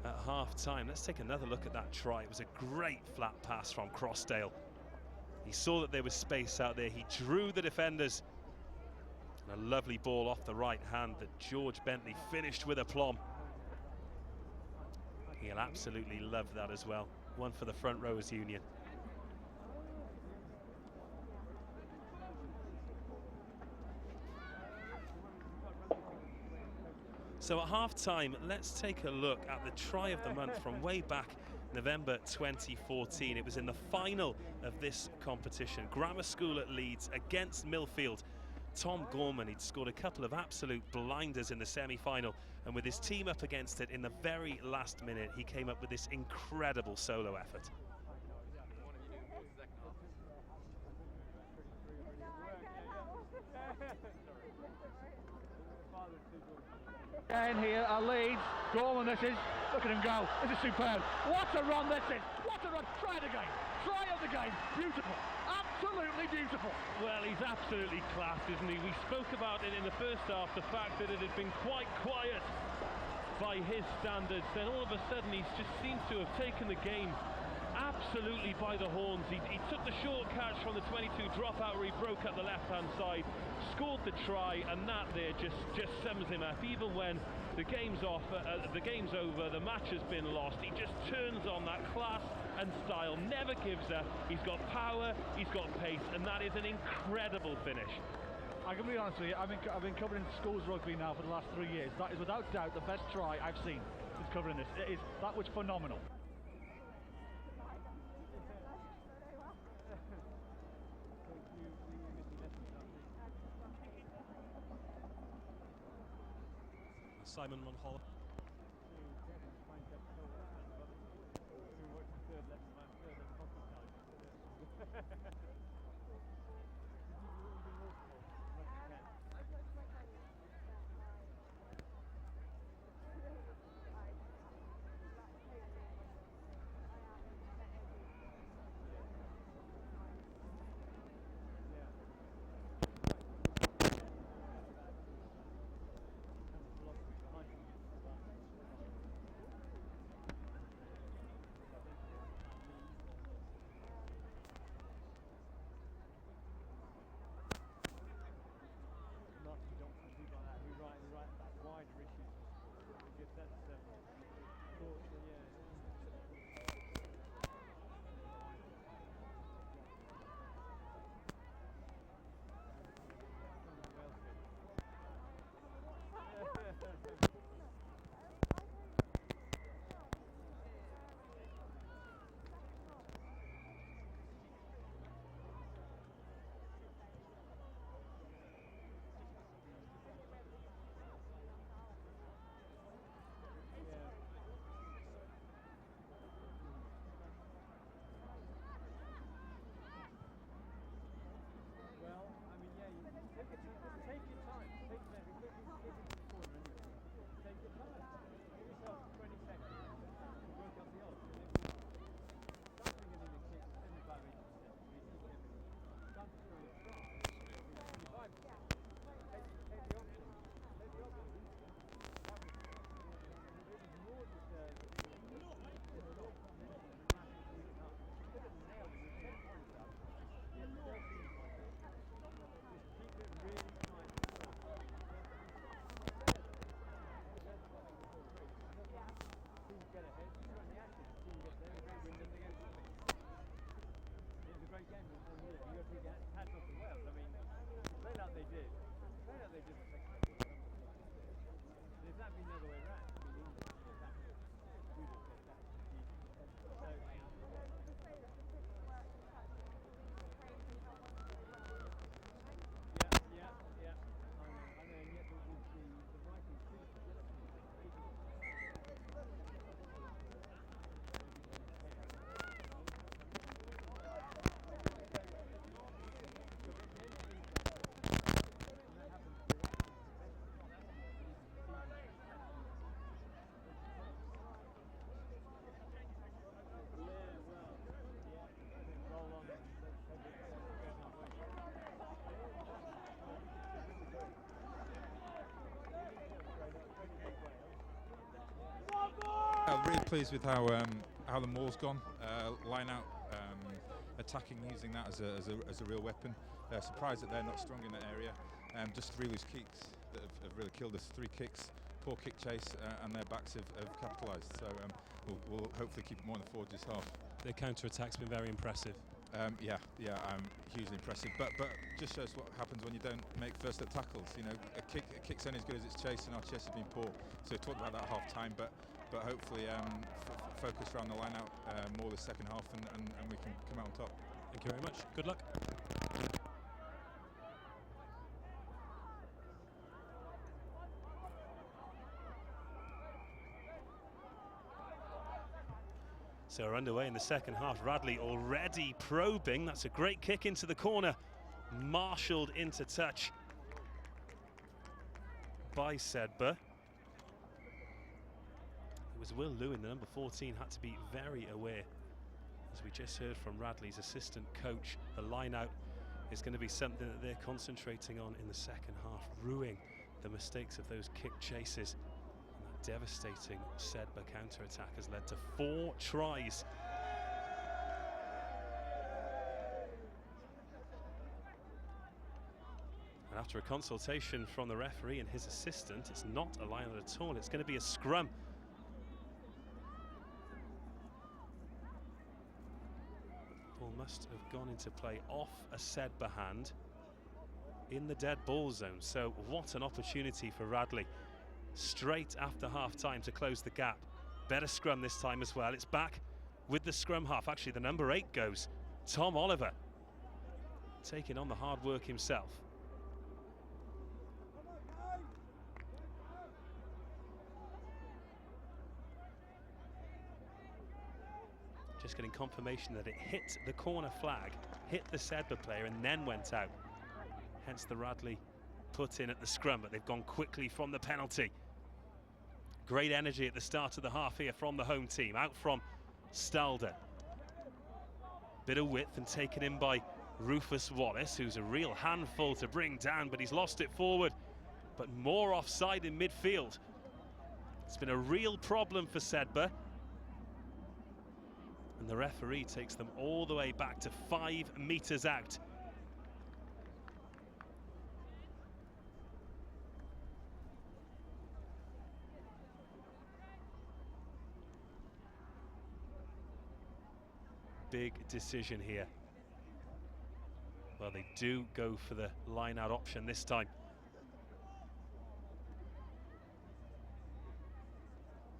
at half-time, let's take another look at that try. It was a great flat pass from Crossdale. He saw that there was space out there. He drew the defenders. And a lovely ball off the right hand that George Bentley finished with aplomb. He'll absolutely love that as well. One for the front rowers union. So at half-time, let's take a look at the try of the month from way back November 2014. It was in the final of this competition. Grammar School at Leeds against Millfield. Tom Gorman, he'd scored a couple of absolute blinders in the semi-final, and with his team up against it in the very last minute, he came up with this incredible solo effort. And here are Leeds. Goal, and this is, look at him go. This is superb. What a run this is. What a run. Try it again. Try of the game. Beautiful. Absolutely beautiful. Well, he's absolutely classed, isn't he? We spoke about it in the first half, the fact that it had been quite quiet by his standards. Then all of a sudden he just seems to have taken the game absolutely by the horns. He took the short catch from the 22 dropout where he broke up the left-hand side, scored the try, and that there just sums him up. Even when the game's off, the game's over, the match has been lost, he just turns on that class and style, never gives up. He's got power, he's got pace, and that is an incredible finish. I can be honest with you, I've been covering schools rugby now for the last 3 years. That is without doubt the best try I've seen since covering this. That was phenomenal. Simon Monholland. I'm really pleased with how the maul's gone. Line out, attacking, using that as a real weapon. Surprised that they're not strong in that area. Just 3 loose kicks that have really killed us. 3 kicks, poor kick chase, and their backs have capitalised. So we'll hopefully keep it more in the forward this half. Their counter-attack's been very impressive. Yeah, hugely impressive. But just shows what happens when you don't make first up tackles. You know, a kick's only as good as its chase, and our chase has been poor. So we talked about that half time, but hopefully focus around the line out more the second half, and we can come out on top. Thank you very much. Good luck. So we're underway in the second half. Radley already probing. That's a great kick into the corner. Marshalled into touch by Sedbergh. was Will Lewin, the number 14, had to be very aware. As we just heard from Radley's assistant coach, the line out is going to be something that they're concentrating on in the second half, ruining the mistakes of those kick chases. And that devastating Sedbergh counter-attack has led to 4 tries. And after a consultation from the referee and his assistant, it's not a line out at all, it's going to be a scrum. Ball must have gone into play off a Sedbergh hand in the dead ball zone. So what an opportunity for Radley straight after half time to close the gap. Better scrum this time as well. It's back with the scrum half. Actually, the number 8 goes. Tom Oliver taking on the hard work himself. Just getting confirmation that it hit the corner flag, hit the Sedbergh player and then went out. Hence the Radley put in at the scrum, but they've gone quickly from the penalty. Great energy at the start of the half here from the home team. Out from Stalder. Bit of width and taken in by Rufus Wallace, who's a real handful to bring down, but he's lost it forward. But more offside in midfield. It's been a real problem for Sedbergh. And the referee takes them all the way back to 5 metres out. Big decision here. Well, they do go for the line out option this time.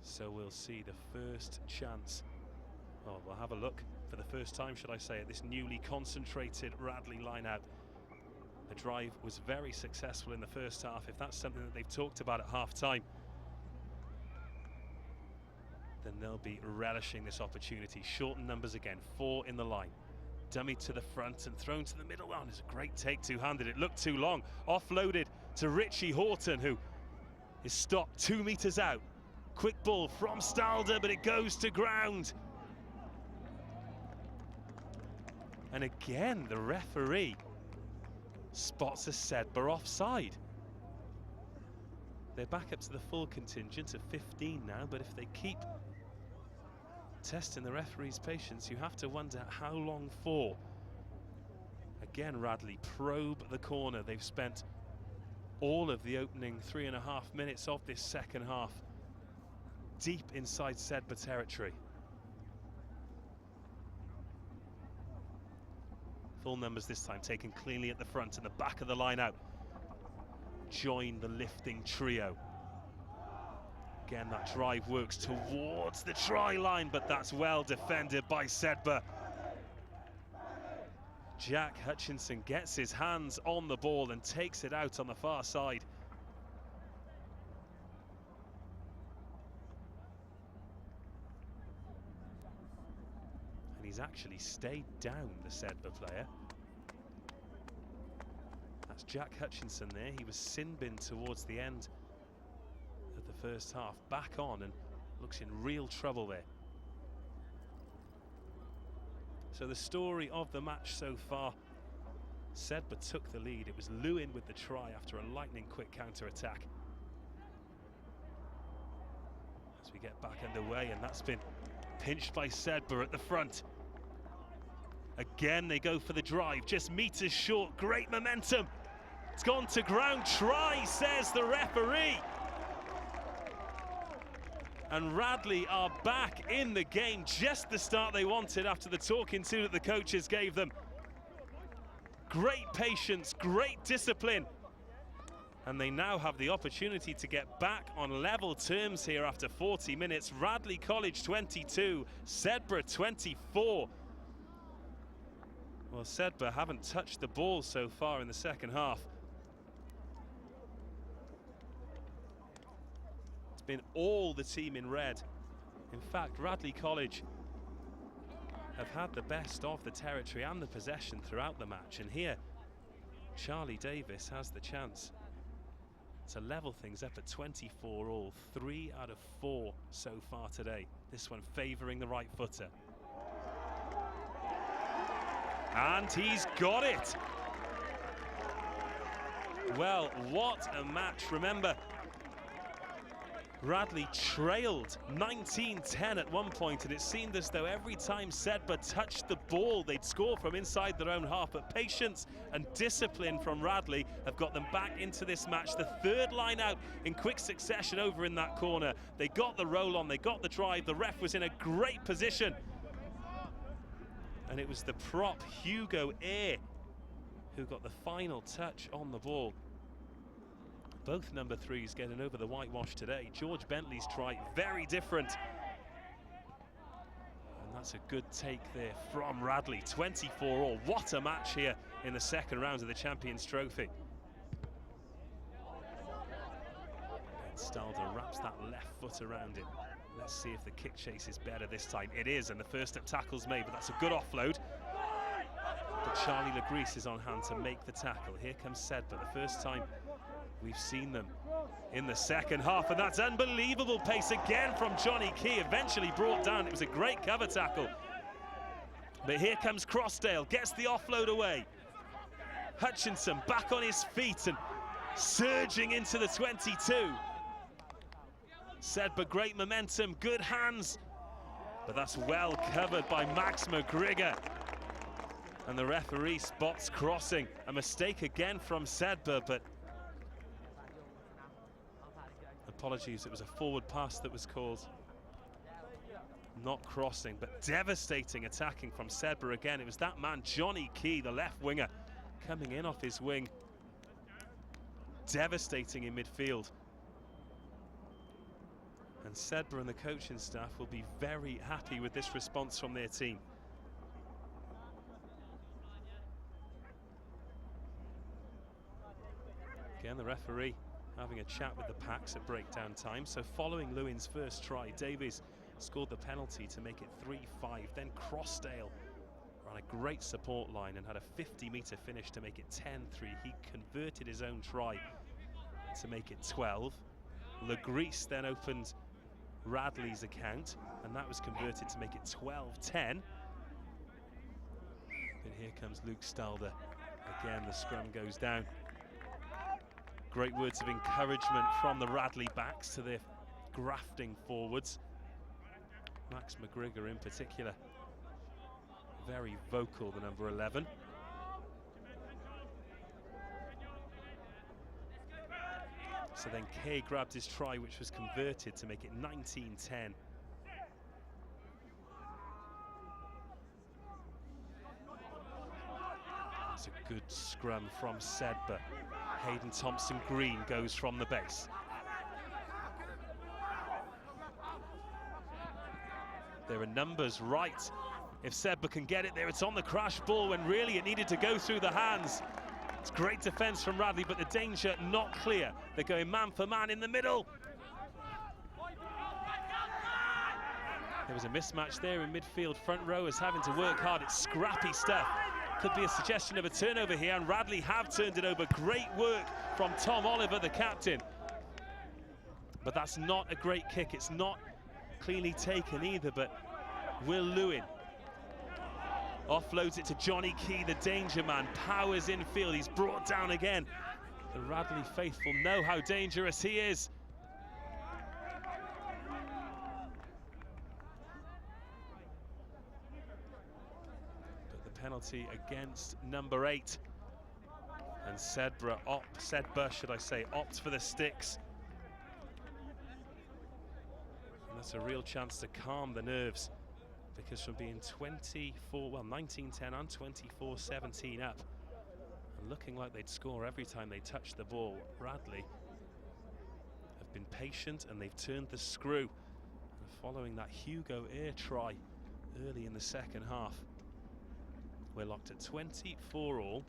So we'll see the first chance. Well, we'll have a look for the first time, should I say, at this newly concentrated Radley line-out. The drive was very successful in the first half. If that's something that they've talked about at half-time, then they'll be relishing this opportunity. Shortened numbers again, 4 in the line. Dummy to the front and thrown to the middle. Oh, it's a great take two-handed. It looked too long. Offloaded to Richie Horton, who is stopped 2 metres out. Quick ball from Stalder, but it goes to ground. And again, the referee spots a Sedbergh offside. They're back up to the full contingent of 15 now, but if they keep testing the referee's patience, you have to wonder how long for. Again, Radley probe the corner. They've spent all of the opening 3.5 minutes of this second half deep inside Sedbergh territory. Full numbers this time, taken cleanly at the front and the back of the line out. Join the lifting trio. Again, that drive works towards the try line, but that's well defended by Sedbergh. Jack Hutchinson gets his hands on the ball and takes it out on the far side. And he's actually stayed down, the Sedbergh player. That's Jack Hutchinson there. He was sin-binned towards the end of the first half. Back on and looks in real trouble there. So the story of the match so far, Sedbergh took the lead. It was Lewin with the try after a lightning quick counter-attack. As we get back underway, and that's been pinched by Sedbergh at the front. Again, they go for the drive, just meters short, great momentum. It's gone to ground, try, says the referee. And Radley are back in the game, just the start they wanted after the talking to that the coaches gave them. Great patience, great discipline. And they now have the opportunity to get back on level terms here after 40 minutes. Radley College 22, Sedbergh 24. Well, Sedbergh haven't touched the ball so far in the second half. It's been all the team in red. In fact, Radley College have had the best of the territory and the possession throughout the match. And here, Charlie Davis has the chance. to level things up at 24 all. 3 out of 4 so far today. This one favouring the right footer. And he's got it! Well, what a match. Remember, Radley trailed 19-10 at one point, and it seemed as though every time Sedbergh touched the ball, they'd score from inside their own half. But patience and discipline from Radley have got them back into this match. The third line out in quick succession over in that corner. They got the roll on, they got the drive. The ref was in a great position. And it was the prop, Hugo Eyre, who got the final touch on the ball. Both number 3s getting over the whitewash today. George Bentley's try, very different. And that's a good take there from Radley, 24 all. What a match here in the second round of the Champions Trophy. And Stalder wraps that left foot around it. Let's see if the kick chase is better this time. It is, and the first up tackle's made, but that's a good offload. But Charlie Legris is on hand to make the tackle. Here comes Sedbergh, the first time we've seen them in the second half, and that's unbelievable pace again from Johnny Key, eventually brought down. It was a great cover tackle. But here comes Crossdale, gets the offload away. Hutchinson back on his feet and surging into the 22. Sedbergh, great momentum, good hands, but that's well covered by Max McGrigor. And the referee spots crossing. A mistake again from Sedbergh, but apologies, it was a forward pass that was called. Not crossing, but devastating attacking from Sedbergh again. It was that man, Johnny Key, the left winger, coming in off his wing. Devastating in midfield. And Sedbergh and the coaching staff will be very happy with this response from their team. Again, the referee having a chat with the packs at breakdown time. So following Lewin's first try, Davies scored the penalty to make it 3-5. Then Crossdale ran a great support line and had a 50-metre finish to make it 10-3. He converted his own try to make it 12. Legris then opened Radley's account, and that was converted to make it 12-10. And here comes Luke Stalder. Again, the scrum goes down. Great words of encouragement from the Radley backs to their grafting forwards. Max McGrigor in particular, very vocal, the number 11. So then Kay grabbed his try, which was converted to make it 19-10. That's a good scrum from Sedbergh. Hayden Thompson-Green goes from the base. There are numbers right. If Sedbergh can get it there, it's on the crash ball when really it needed to go through the hands. It's great defence from Radley, but the danger not clear. They're going man for man in the middle. There was a mismatch there in midfield. Front row is having to work hard. It's scrappy stuff. Could be a suggestion of a turnover here, and Radley have turned it over. Great work from Tom Oliver, the captain. But that's not a great kick. It's not cleanly taken either, but Will Lewin offloads it to Johnny Key, the danger man, powers infield. He's brought down again. The Radley faithful know how dangerous he is. But the penalty against number 8. And Sedbergh opts for the sticks. And that's a real chance to calm the nerves, because from being 19-10 and 24-17 up, and looking like they'd score every time they touched the ball, Radley have been patient and they've turned the screw. And following that Hugo Eyre try early in the second half, we're locked at 24 all.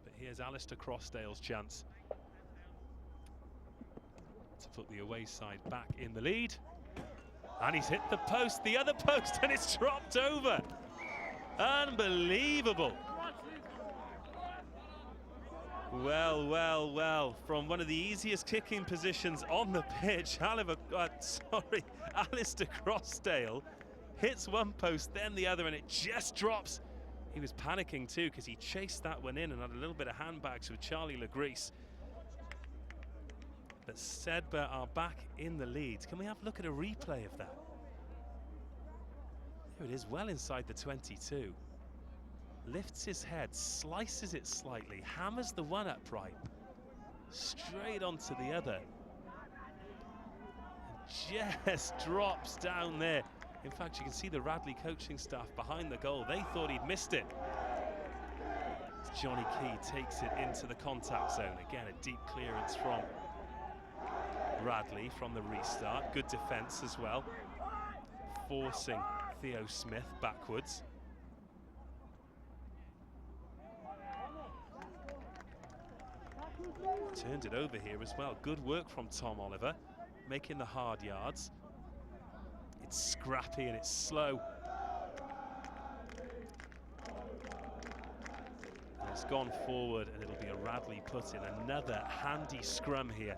But here's Alistair Crossdale's chance to put the away side back in the lead. And he's hit the post, the other post, and it's dropped over. Unbelievable. Well, well, well, from one of the easiest kicking positions on the pitch, Alistair Crossdale hits one post, then the other, and it just drops. He was panicking too because he chased that one in and had a little bit of handbags with Charlie Legreese. But Sedbergh are back in the lead. Can we have a look at a replay of that? There it is, well inside the 22. Lifts his head, slices it slightly, hammers the one upright, straight onto the other. And just drops down there. In fact, you can see the Radley coaching staff behind the goal. They thought he'd missed it. Johnny Key takes it into the contact zone. Again, a deep clearance from Radley from the restart. Good defence as well, forcing Theo Smith backwards. Turned it over here as well. Good work from Tom Oliver, making the hard yards. It's scrappy and it's slow. And it's gone forward and it'll be a Radley put in. Another handy scrum here.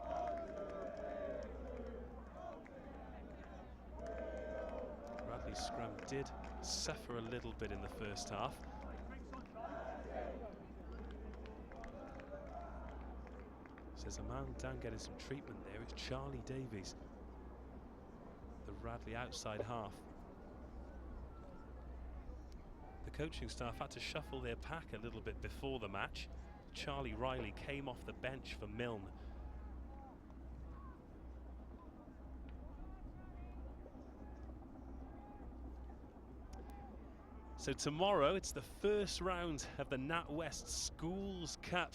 Radley's scrum did suffer a little bit in the first half. There's a man down getting some treatment there. It's Charlie Davies, the Radley outside half. The coaching staff had to shuffle their pack a little bit before the match. Charlie Riley came off the bench for Milne. So tomorrow it's the first round of the NatWest Schools Cup.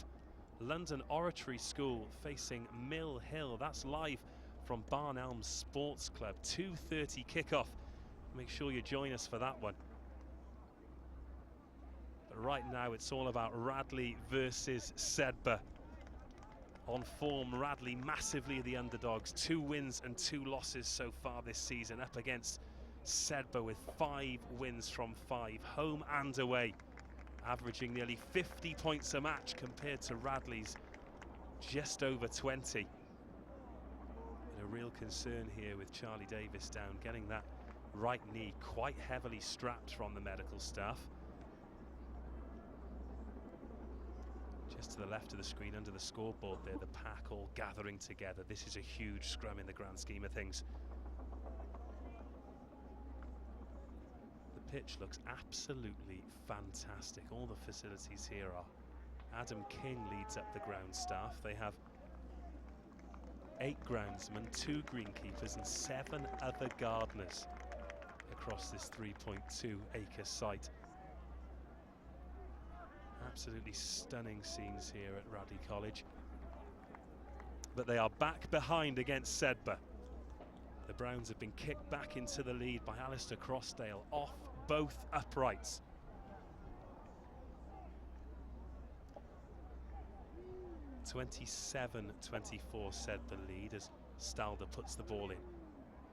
London Oratory School facing Mill Hill. That's live from Barn Elms Sports Club. 2:30 kickoff. Make sure you join us for that one. But right now it's all about Radley versus Sedbergh. On form, Radley massively the underdogs. 2 wins and 2 losses so far this season, up against Sedbergh with 5 wins from 5, home and away, averaging nearly 50 points a match compared to Radley's just over 20. And a real concern here with Charlie Davis down, getting that right knee quite heavily strapped from the medical staff. Just to the left of the screen under the scoreboard there, the pack all gathering together. This is a huge scrum in the grand scheme of things. Pitch looks absolutely fantastic. All the facilities here are. Adam King leads up the ground staff. They have 8 groundsmen, 2 greenkeepers and 7 other gardeners across this 3.2 acre site. Absolutely stunning scenes here at Radley College. But they are back behind against Sedbergh. The Browns have been kicked back into the lead by Alistair Crossdale off both uprights. (27-24) Sedbergh lead as Stalder puts the ball in.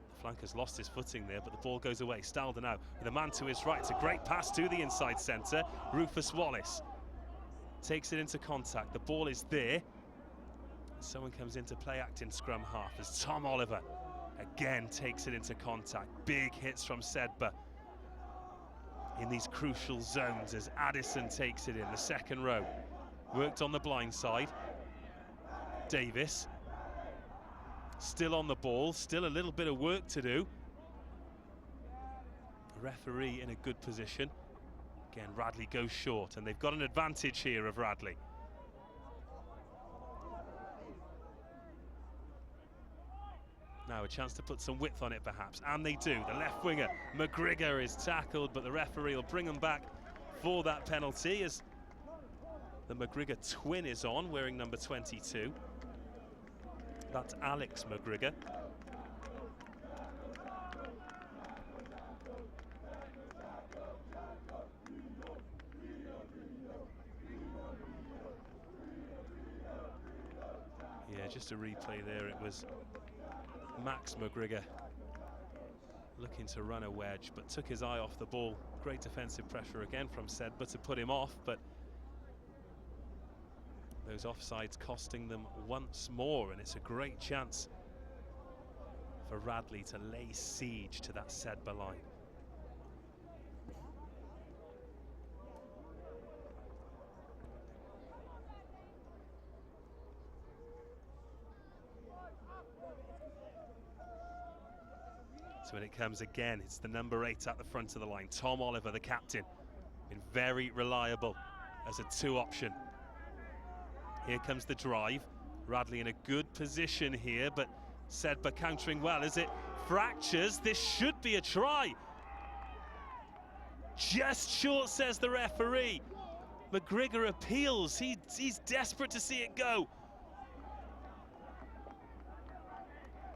The flanker's lost his footing there, but the ball goes away. Stalder now with a man to his right. It's a great pass to the inside centre. Rufus Wallace takes it into contact. The ball is there. Someone comes into play acting scrum half as Tom Oliver again takes it into contact. Big hits from Sedbergh in these crucial zones as Addison takes it in the second row. Worked on the blind side. Davis still on the ball, still a little bit of work to do. The referee in a good position. Again, Radley goes short and they've got an advantage here of Radley. Now a chance to put some width on it perhaps, and they do. The left winger, McGrigor, is tackled, but the referee will bring them back for that penalty as the McGrigor twin is on, wearing number 22. That's Alex McGrigor. Yeah, just a replay there. It was Max McGrigor looking to run a wedge, but took his eye off the ball. Great defensive pressure again from Sedbergh to put him off, but Those offsides costing them once more, and it's a great chance for Radley to lay siege to that Sedbergh line. So when it comes again, it's the number 8 at the front of the line. Tom Oliver, the captain, been very reliable as a 2 option. Here comes the drive. Radley in a good position here, but Sedbergh countering well as it fractures. This should be a try. Just short, says the referee. McGrigor appeals. He's desperate to see it go.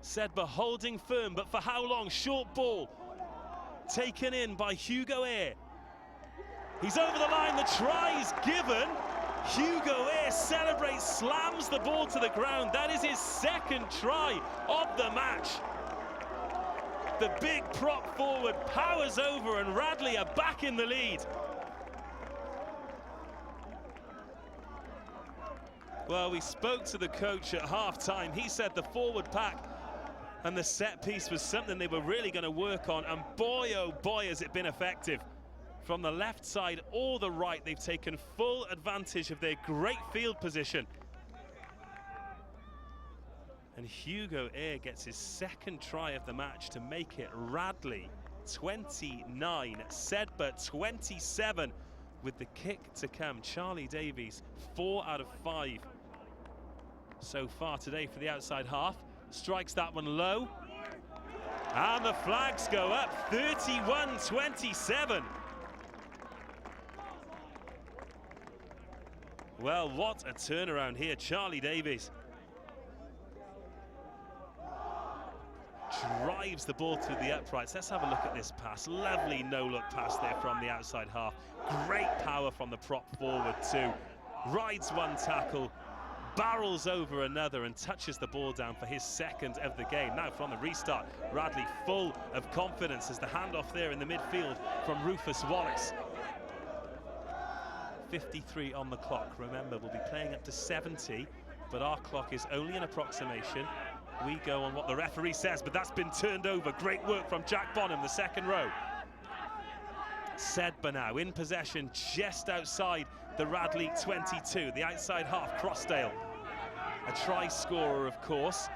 Sedbergh holding firm, but for how long? Short ball taken in by Hugo Eyre. He's over the line, the try's given. Hugo Eyre celebrates, slams the ball to the ground. That is his 2nd try of the match. The big prop forward powers over, and Radley are back in the lead. Well, we spoke to the coach at half-time. He said the forward pack and the set piece was something they were really going to work on, and boy, oh boy, has it been effective. From the left side or the right, they've taken full advantage of their great field position. And Hugo Eyre gets his 2nd try of the match to make it Radley 29, Sedbergh 27. With the kick to come, Charlie Davies 4 out of 5 so far today for the outside half. Strikes that one low. And the flags go up, 31-27. Well, what a turnaround here. Charlie Davies drives the ball through the uprights. Let's have a look at this pass. Lovely no-look pass there from the outside half. Great power from the prop forward too. Rides one tackle, barrels over another, and touches the ball down for his 2nd of the game. Now from the restart, Radley full of confidence as the handoff there in the midfield from Rufus Wallace. 53 on the clock. Remember, we'll be playing up to 70, but our clock is only an approximation. We go on what the referee says, but that's been turned over. Great work from Jack Bonham, the 2nd row. Sedbergh now in possession just outside the Radley 22, the outside half, Crossdale. A try scorer, of course,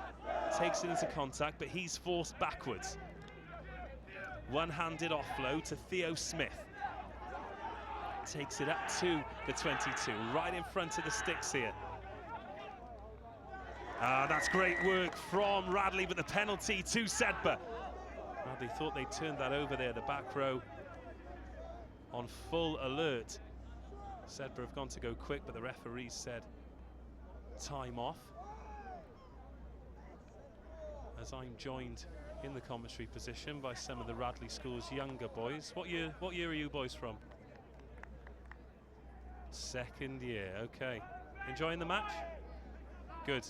takes it into contact, but he's forced backwards. One-handed offload to Theo Smith. Takes it up to the 22, right in front of the sticks here. That's great work from Radley, but the penalty to Sedbergh. Radley thought they turned that over there, the back row on full alert. Sedbergh have gone to go quick, but the referee said time off. As I'm joined in the commentary position by some of the Radley School's younger boys. What year are you boys from? 2nd year, okay. Enjoying the match? Good.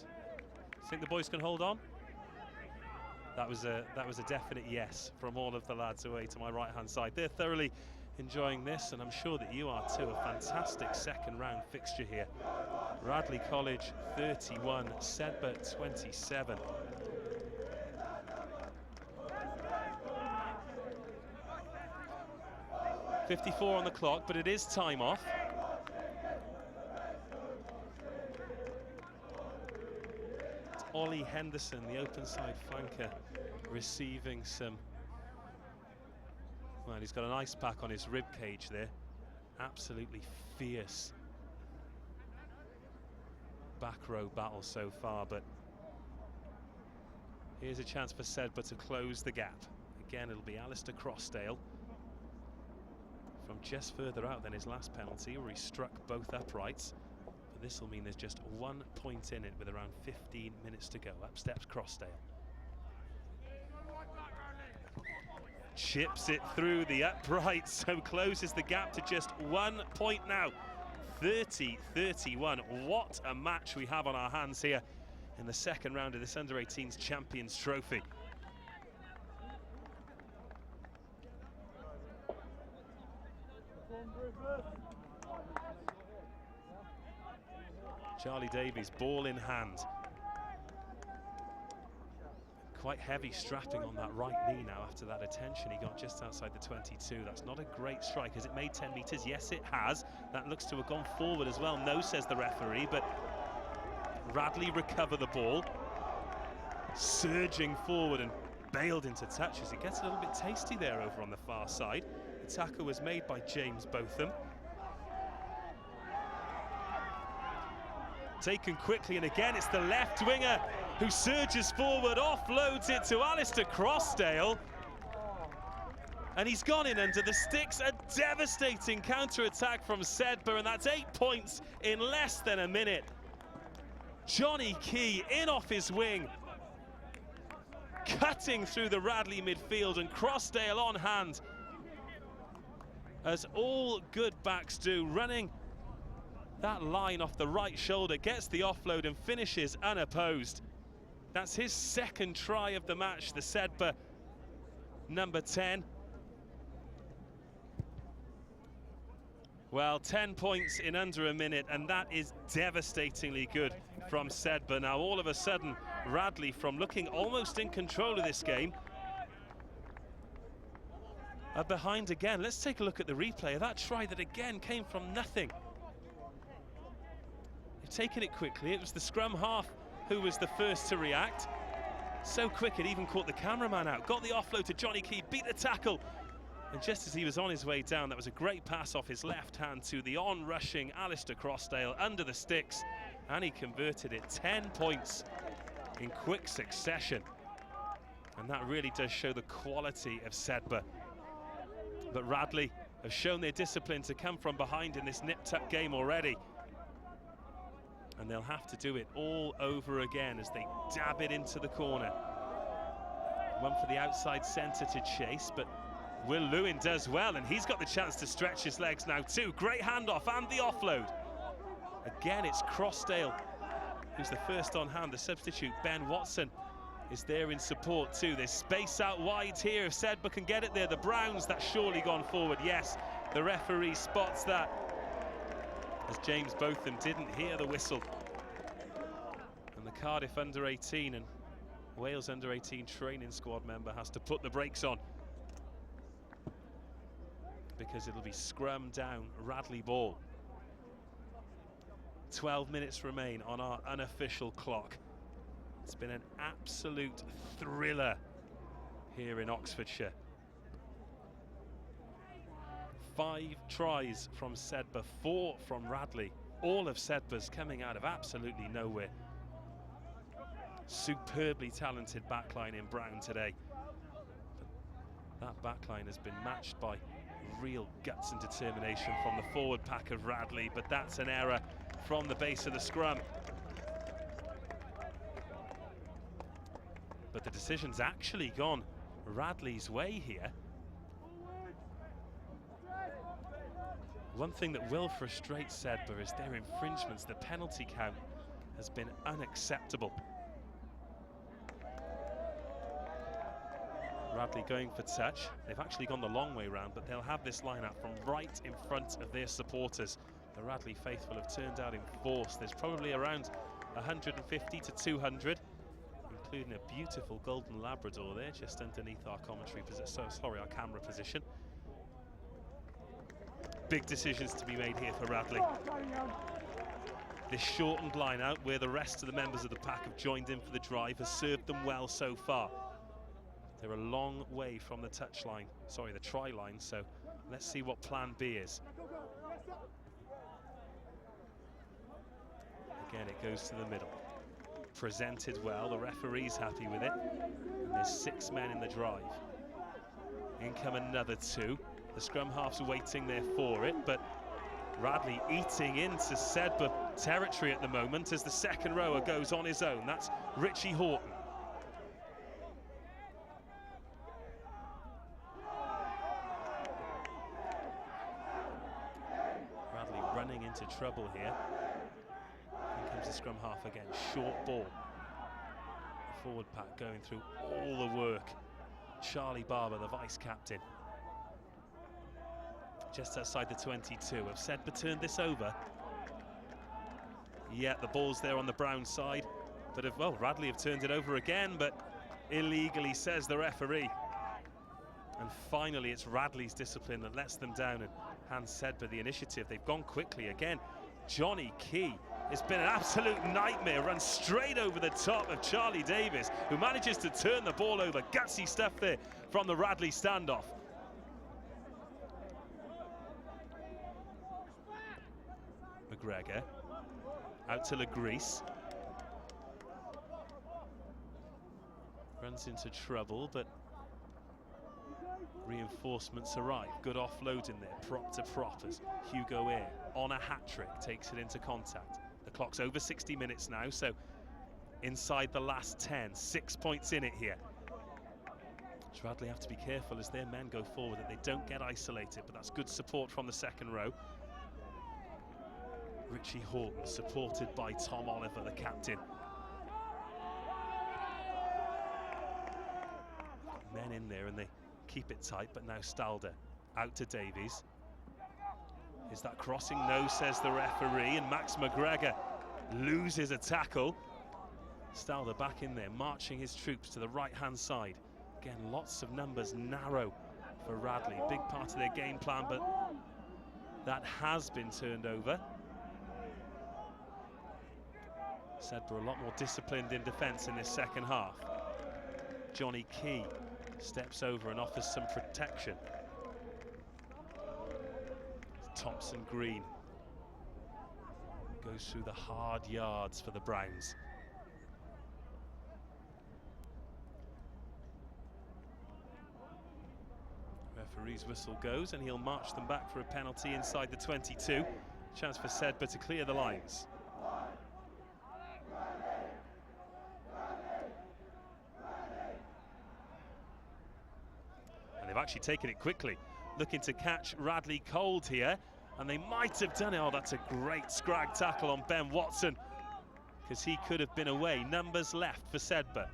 Think the boys can hold on? That was a definite yes from all of the lads away to my right-hand side. They're thoroughly enjoying this, and I'm sure that you are too. A fantastic 2nd round fixture here. Radley College 31, Sedbergh 27. .54 on the clock, but it is time off. It's Ollie Henderson, the open side flanker, receiving some. Well, he's got an ice pack on his rib cage there. Absolutely fierce back row battle so far, but here's a chance for Sedbergh to close the gap. Again, it'll be Alistair Crossdale from just further out than his last penalty, where he struck both uprights. But this will mean there's just 1 point in it with around 15 minutes to go. Up steps Crossdale. Chips it through the uprights, so closes the gap to just 1 point now. 30-31. What a match we have on our hands here in the 2nd round of this Under-18s Champions Trophy. Charlie Charlie Davies, ball in hand. Quite heavy strapping on that right knee now after that attention he got just outside the 22. That's not a great strike. Has it made 10 metres? Yes, it has. That looks to have gone forward as well. No, says the referee, but Radley recover the ball. Surging forward and bailed into touch as it gets a little bit tasty there over on the far side. The tackle was made by James Botham. Taken quickly, and again it's the left winger who surges forward, offloads it to Alistair Crossdale. And he's gone in under the sticks. A devastating counter-attack from Sedbergh, and that's 8 points in less than a minute. Johnny Key in off his wing, cutting through the Radley midfield, and Crossdale on hand, as all good backs do, running that line off the right shoulder, gets the offload and finishes unopposed. That's his second try of the match, the Sedbergh number 10. Well, 10 points in under a minute, and that is devastatingly good from Sedbergh. Now, all of a sudden, Radley, from looking almost in control of this game, are behind again. Let's take a look at the replay of that try that again came from nothing. They've taken it quickly. It was the scrum half who was the first to react. So quick, it even caught the cameraman out. Got the offload to Johnny Key, beat the tackle. And just as he was on his way down, that was a great pass off his left hand to the on-rushing Alistair Crossdale under the sticks. And he converted it. 10 points in quick succession. And that really does show the quality of Sedbergh. But Radley have shown their discipline to come from behind in this nip-tuck game already. And they'll have to do it all over again as they dab it into the corner. One for the outside centre to chase, but Will Lewin does well, and he's got the chance to stretch his legs now too. Great handoff and the offload. Again, it's Crossdale who's the first on hand. The substitute, Ben Watson, is there in support too. There's space out wide here. If Sedbergh can get it there, the Browns, that's surely gone forward. Yes, the referee spots that, as James Botham didn't hear the whistle. And the Cardiff under-18 and Wales under-18 training squad member has to put the brakes on, because it'll be scrum down, Radley ball. 12 minutes remain on our unofficial clock. It's been an absolute thriller here in Oxfordshire. 5 tries from Sedbergh, 4 from Radley. All of Sedbergh's coming out of absolutely nowhere. Superbly talented backline in Brown today. But that backline has been matched by real guts and determination from the forward pack of Radley, but that's an error from the base of the scrum. But the decision's actually gone Radley's way here. One thing that will frustrate Sedbergh is their infringements. The penalty count has been unacceptable. Radley going for touch. They've actually gone the long way round, but they'll have this line out from right in front of their supporters. The Radley faithful have turned out in force. There's probably around 150 to 200, including a beautiful golden Labrador there just underneath our commentary position. Our camera position. Big decisions to be made here for Radley. This shortened line out, where the rest of the members of the pack have joined in for the drive, has served them well so far. They're a long way from the the try line, so let's see what plan B is. Again, it goes to the middle. Presented well, the referee's happy with it. And there's 6 men in the drive. In come another 2. The scrum half's waiting there for it, but Radley eating into Sedbergh territory at the moment as the second rower goes on his own. That's Richie Horton. Radley running into trouble here. Here comes the scrum half again, short ball. The forward pack going through all the work. Charlie Barber, the vice captain. Just outside the 22. Have Sedbergh turned this over? Yeah, the ball's there on the Brown side. But, well, Radley have turned it over again, but illegally, says the referee. And finally, it's Radley's discipline that lets them down and hands Sedbergh the initiative. They've gone quickly again. Johnny Key, it's been an absolute nightmare, runs straight over the top of Charlie Davis, who manages to turn the ball over. Gutsy stuff there from the Radley standoff. McGregor out to Legreese. Runs into trouble, but reinforcements arrive. Good offload in there, prop to prop as Hugo Eyre on a hat-trick takes it into contact. The clock's over 60 minutes now, so inside the last 10, 6 points in it here. Radley have to be careful as their men go forward that they don't get isolated, but that's good support from the second row. Richie Horton supported by Tom Oliver, the captain. Men in there and they keep it tight, but now Stalder out to Davies. Is that crossing? No, says the referee, and Max McGregor loses a tackle. Stalder back in there, marching his troops to the right-hand side. Again, lots of numbers narrow for Radley. Big part of their game plan, but that has been turned over. Sedbergh a lot more disciplined in defence in this second half. Johnny Key steps over and offers some protection. Thompson Green goes through the hard yards for the Browns. Referee's whistle goes and he'll march them back for a penalty inside the 22. Chance for Sedbergh to clear the lines. And they've actually taken it quickly, looking to catch Radley cold here, and they might have done it. Oh, that's a great scrag tackle on Ben Watson, because he could have been away. Numbers left for Sedbergh.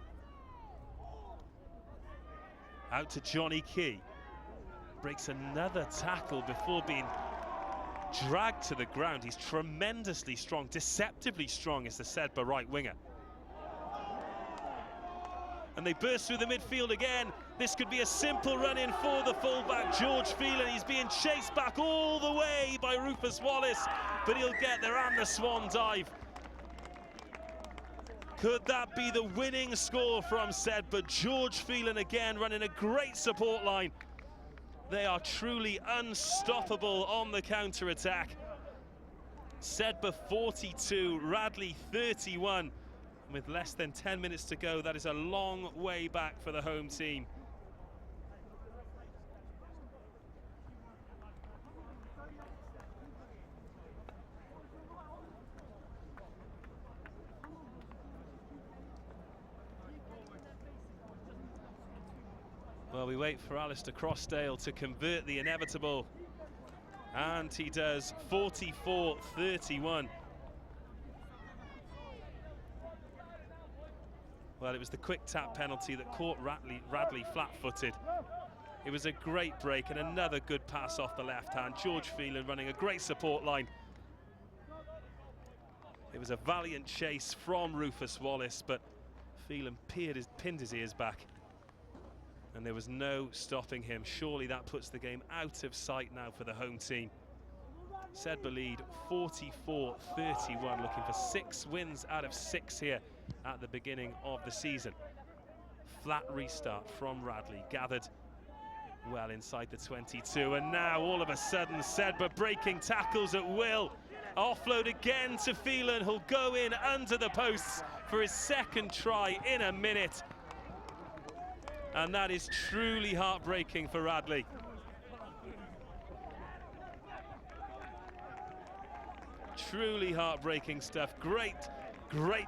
Out to Johnny Key. Breaks another tackle before being dragged to the ground. He's tremendously strong, deceptively strong as the Sedbergh right winger. And they burst through the midfield again. This could be a simple run-in for the fullback, George Phelan. He's being chased back all the way by Rufus Wallace, but he'll get there, and the swan dive. Could that be the winning score from Sedbergh? George Phelan again running a great support line. They are truly unstoppable on the counter-attack. Sedbergh 42, Radley 31. With less than 10 minutes to go, that is a long way back for the home team. Well, we wait for Alistair Crossdale to convert the inevitable, and he does. 44-31. Well, it was the quick tap penalty that caught Radley flat-footed. It was a great break and another good pass off the left hand. George Phelan running a great support line. It was a valiant chase from Rufus Wallace, but Phelan pinned his ears back, and there was no stopping him. Surely that puts the game out of sight now for the home team. Sedbergh lead 44-31, looking for 6 wins out of 6 here at the beginning of the season. Flat restart from Radley, gathered well inside the 22, and now all of a sudden Sedbergh breaking tackles at will. Offload again to Phelan, who'll go in under the posts for his second try in a minute. And that is truly heartbreaking for Radley. Truly heartbreaking stuff. Great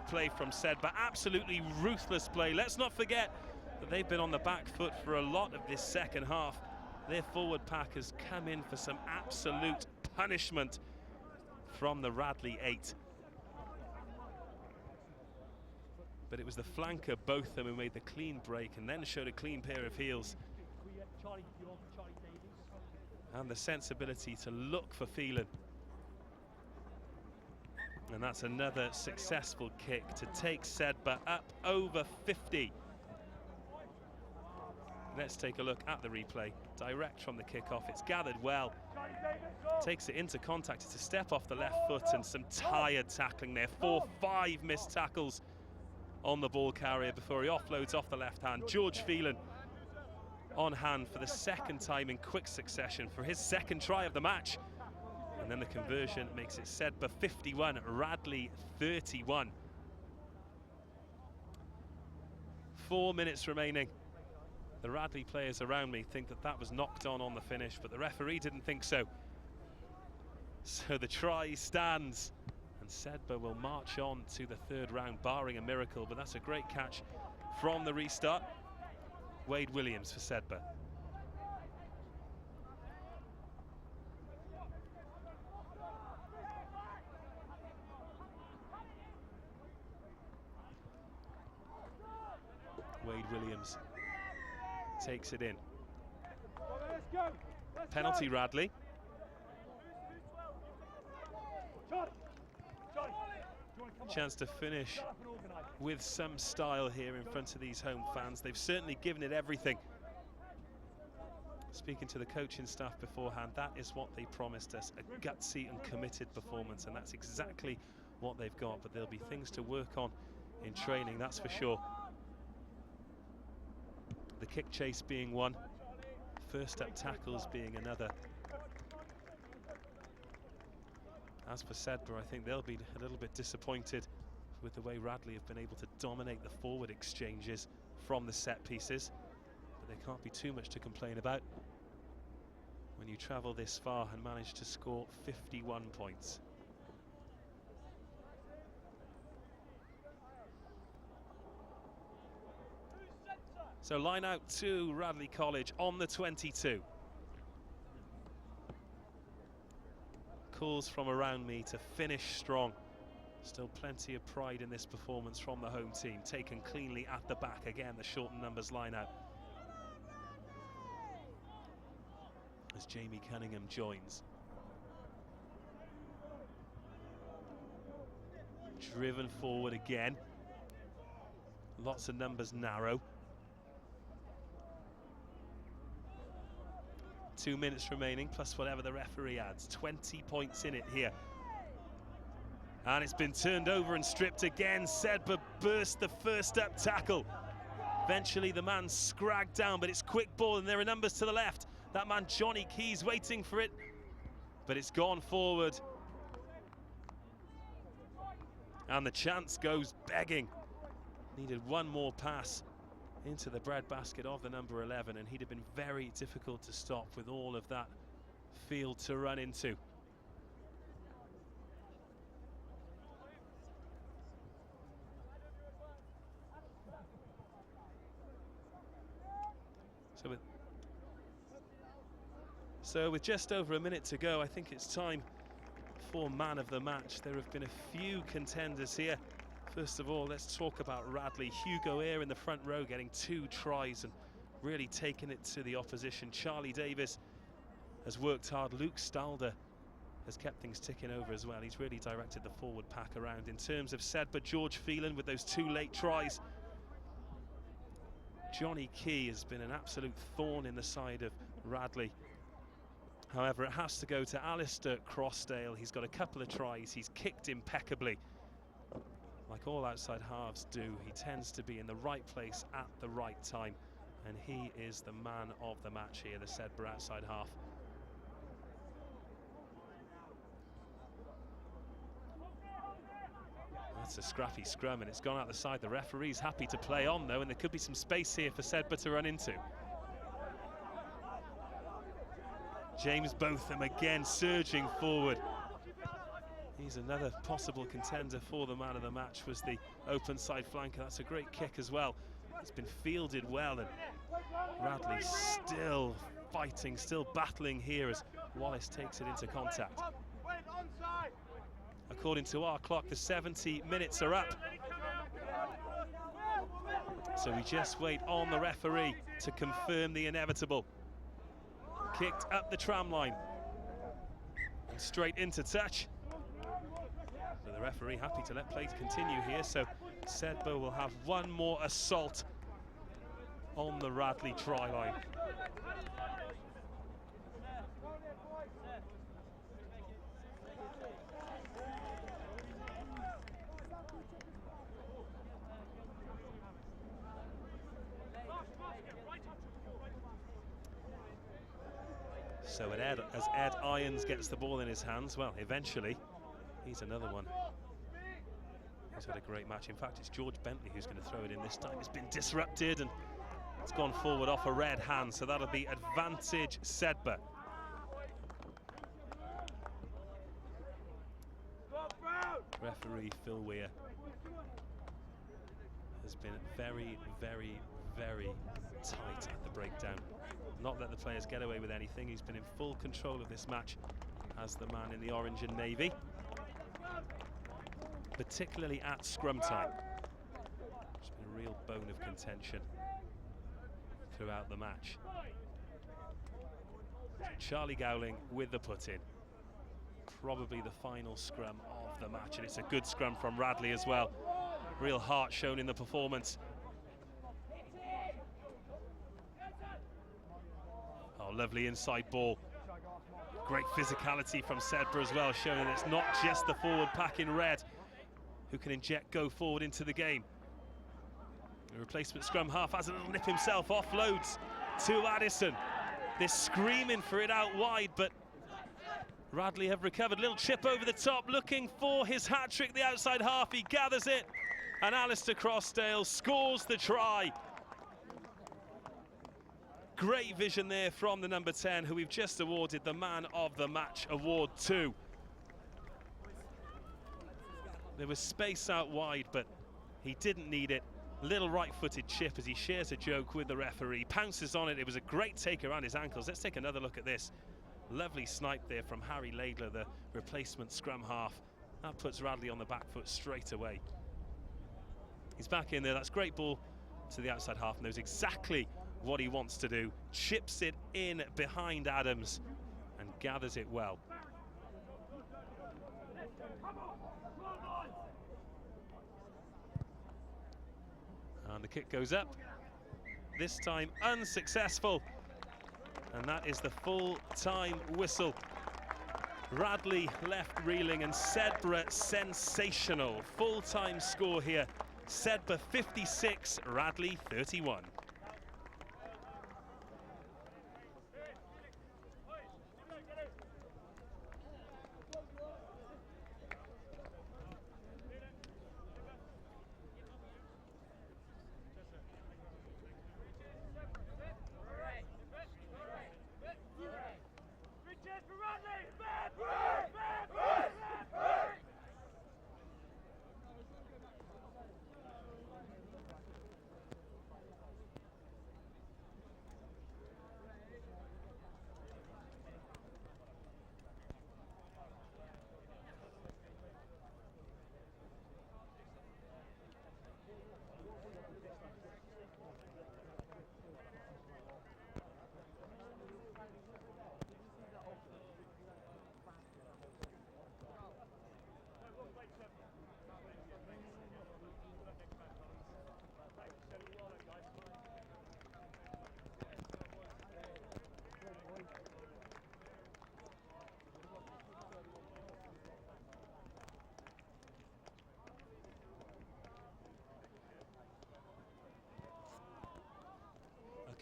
play from Sedbergh. Absolutely ruthless play. Let's not forget that they've been on the back foot for a lot of this second half. Their forward pack has come in for some absolute punishment from the Radley 8. But it was the flanker, both of them, who made the clean break and then showed a clean pair of heels. And the sensibility to look for Phelan. And that's another successful kick to take Sedbergh up over 50. Let's take a look at the replay. Direct from the kickoff, it's gathered well. Takes it into contact, it's a step off the left foot and some tired tackling there. 4-5 missed tackles on the ball carrier before he offloads off the left hand. George Phelan on hand for the second time in quick succession for his second try of the match. And then the conversion makes it Sedbergh 51, Radley 31. 4 minutes remaining. The Radley players around me think that that was knocked on the finish, but the referee didn't think so. So the try stands, and Sedbergh will march on to the third round, barring a miracle, but that's a great catch from the restart. Wade Williams for Sedbergh. Wade Williams takes it in. Penalty Radley. Chance to finish with some style here in front of these home fans. They've certainly given it everything. Speaking to the coaching staff beforehand, that is what they promised us, a gutsy and committed performance, and that's exactly what they've got. But there'll be things to work on in training, that's for sure. The kick chase being one, first up tackles being another. As for Sedbergh, I think they'll be a little bit disappointed with the way Radley have been able to dominate the forward exchanges from the set pieces. But there can't be too much to complain about when you travel this far and manage to score 51 points. So line out to Radley College on the 22. Calls from around me to finish strong. Still plenty of pride in this performance from the home team. Taken cleanly at the back again, the shortened numbers line out. As Jamie Cunningham joins. Driven forward again. Lots of numbers narrow. 2 minutes remaining, plus whatever the referee adds. 20 points in it here. And it's been turned over and stripped again. Sedbergh burst the first up tackle. Eventually the man scragged down, but it's quick ball and there are numbers to the left. That man Johnny Keys waiting for it, but it's gone forward. And the chance goes begging. Needed one more pass into the breadbasket of the number 11, and he'd have been very difficult to stop with all of that field to run into. So with just over a minute to go, I think it's time for man of the match. There have been a few contenders here. First of all, let's talk about Radley. Hugo Eyre in the front row getting 2 tries and really taking it to the opposition. Charlie Davis has worked hard. Luke Stalder has kept things ticking over as well. He's really directed the forward pack around. In terms of Sedbergh, George Phelan with those 2 late tries. Johnny Key has been an absolute thorn in the side of Radley. However, it has to go to Alistair Crossdale. He's got a couple of tries. He's kicked impeccably. Like all outside halves do, he tends to be in the right place at the right time. And he is the man of the match here, the Sedbergh outside half. That's a scrappy scrum and it's gone out the side. The referee's happy to play on though, and there could be some space here for Sedbergh to run into. James Botham again surging forward. He's another possible contender for the man of the match, was the open side flanker. That's a great kick as well. It's been fielded well, and Radley still fighting, still battling here as Wallace takes it into contact. According to our clock, the 70 minutes are up. So we just wait on the referee to confirm the inevitable. Kicked up the tram line and straight into touch. So the referee happy to let play continue here, so Sedbergh will have one more assault on the Radley try line. So as Ed Irons gets the ball in his hands, well, eventually, he's another one who's had a great match. In fact, it's George Bentley who's going to throw it in this time. It's been disrupted and it's gone forward off a red hand, so that'll be advantage Sedbergh. Referee Phil Weir has been very, very, very tight at the breakdown. Not let the players get away with anything. He's been in full control of this match as the man in the orange and navy, particularly at scrum time. It's been a real bone of contention throughout the match. Charlie Gowling with the put-in. Probably the final scrum of the match, and it's a good scrum from Radley as well. Real heart shown in the performance. Oh, lovely inside ball. Great physicality from Sedbergh as well, showing that it's not just the forward pack in red who can inject go forward into the game. The replacement scrum half has a little nip himself, offloads to Addison. They're screaming for it out wide, but Radley have recovered. Little chip over the top, looking for his hat-trick, the outside half. He gathers it, and Alistair Crossdale scores the try. Great vision there from the number 10, who we've just awarded the Man of the Match award to. There was space out wide, but he didn't need it. Little right-footed chip as he shares a joke with the referee, pounces on it. It was a great take around his ankles. Let's take another look at this. Lovely snipe there from Harry Laidler, the replacement scrum half. That puts Radley on the back foot straight away. He's back in there. That's great ball to the outside half, knows exactly what he wants to do. Chips it in behind Adams and gathers it well. And the kick goes up, this time unsuccessful, and that is the full-time whistle. Radley left reeling and Sedbergh sensational. Full-time score here. Sedbergh 56, Radley 31.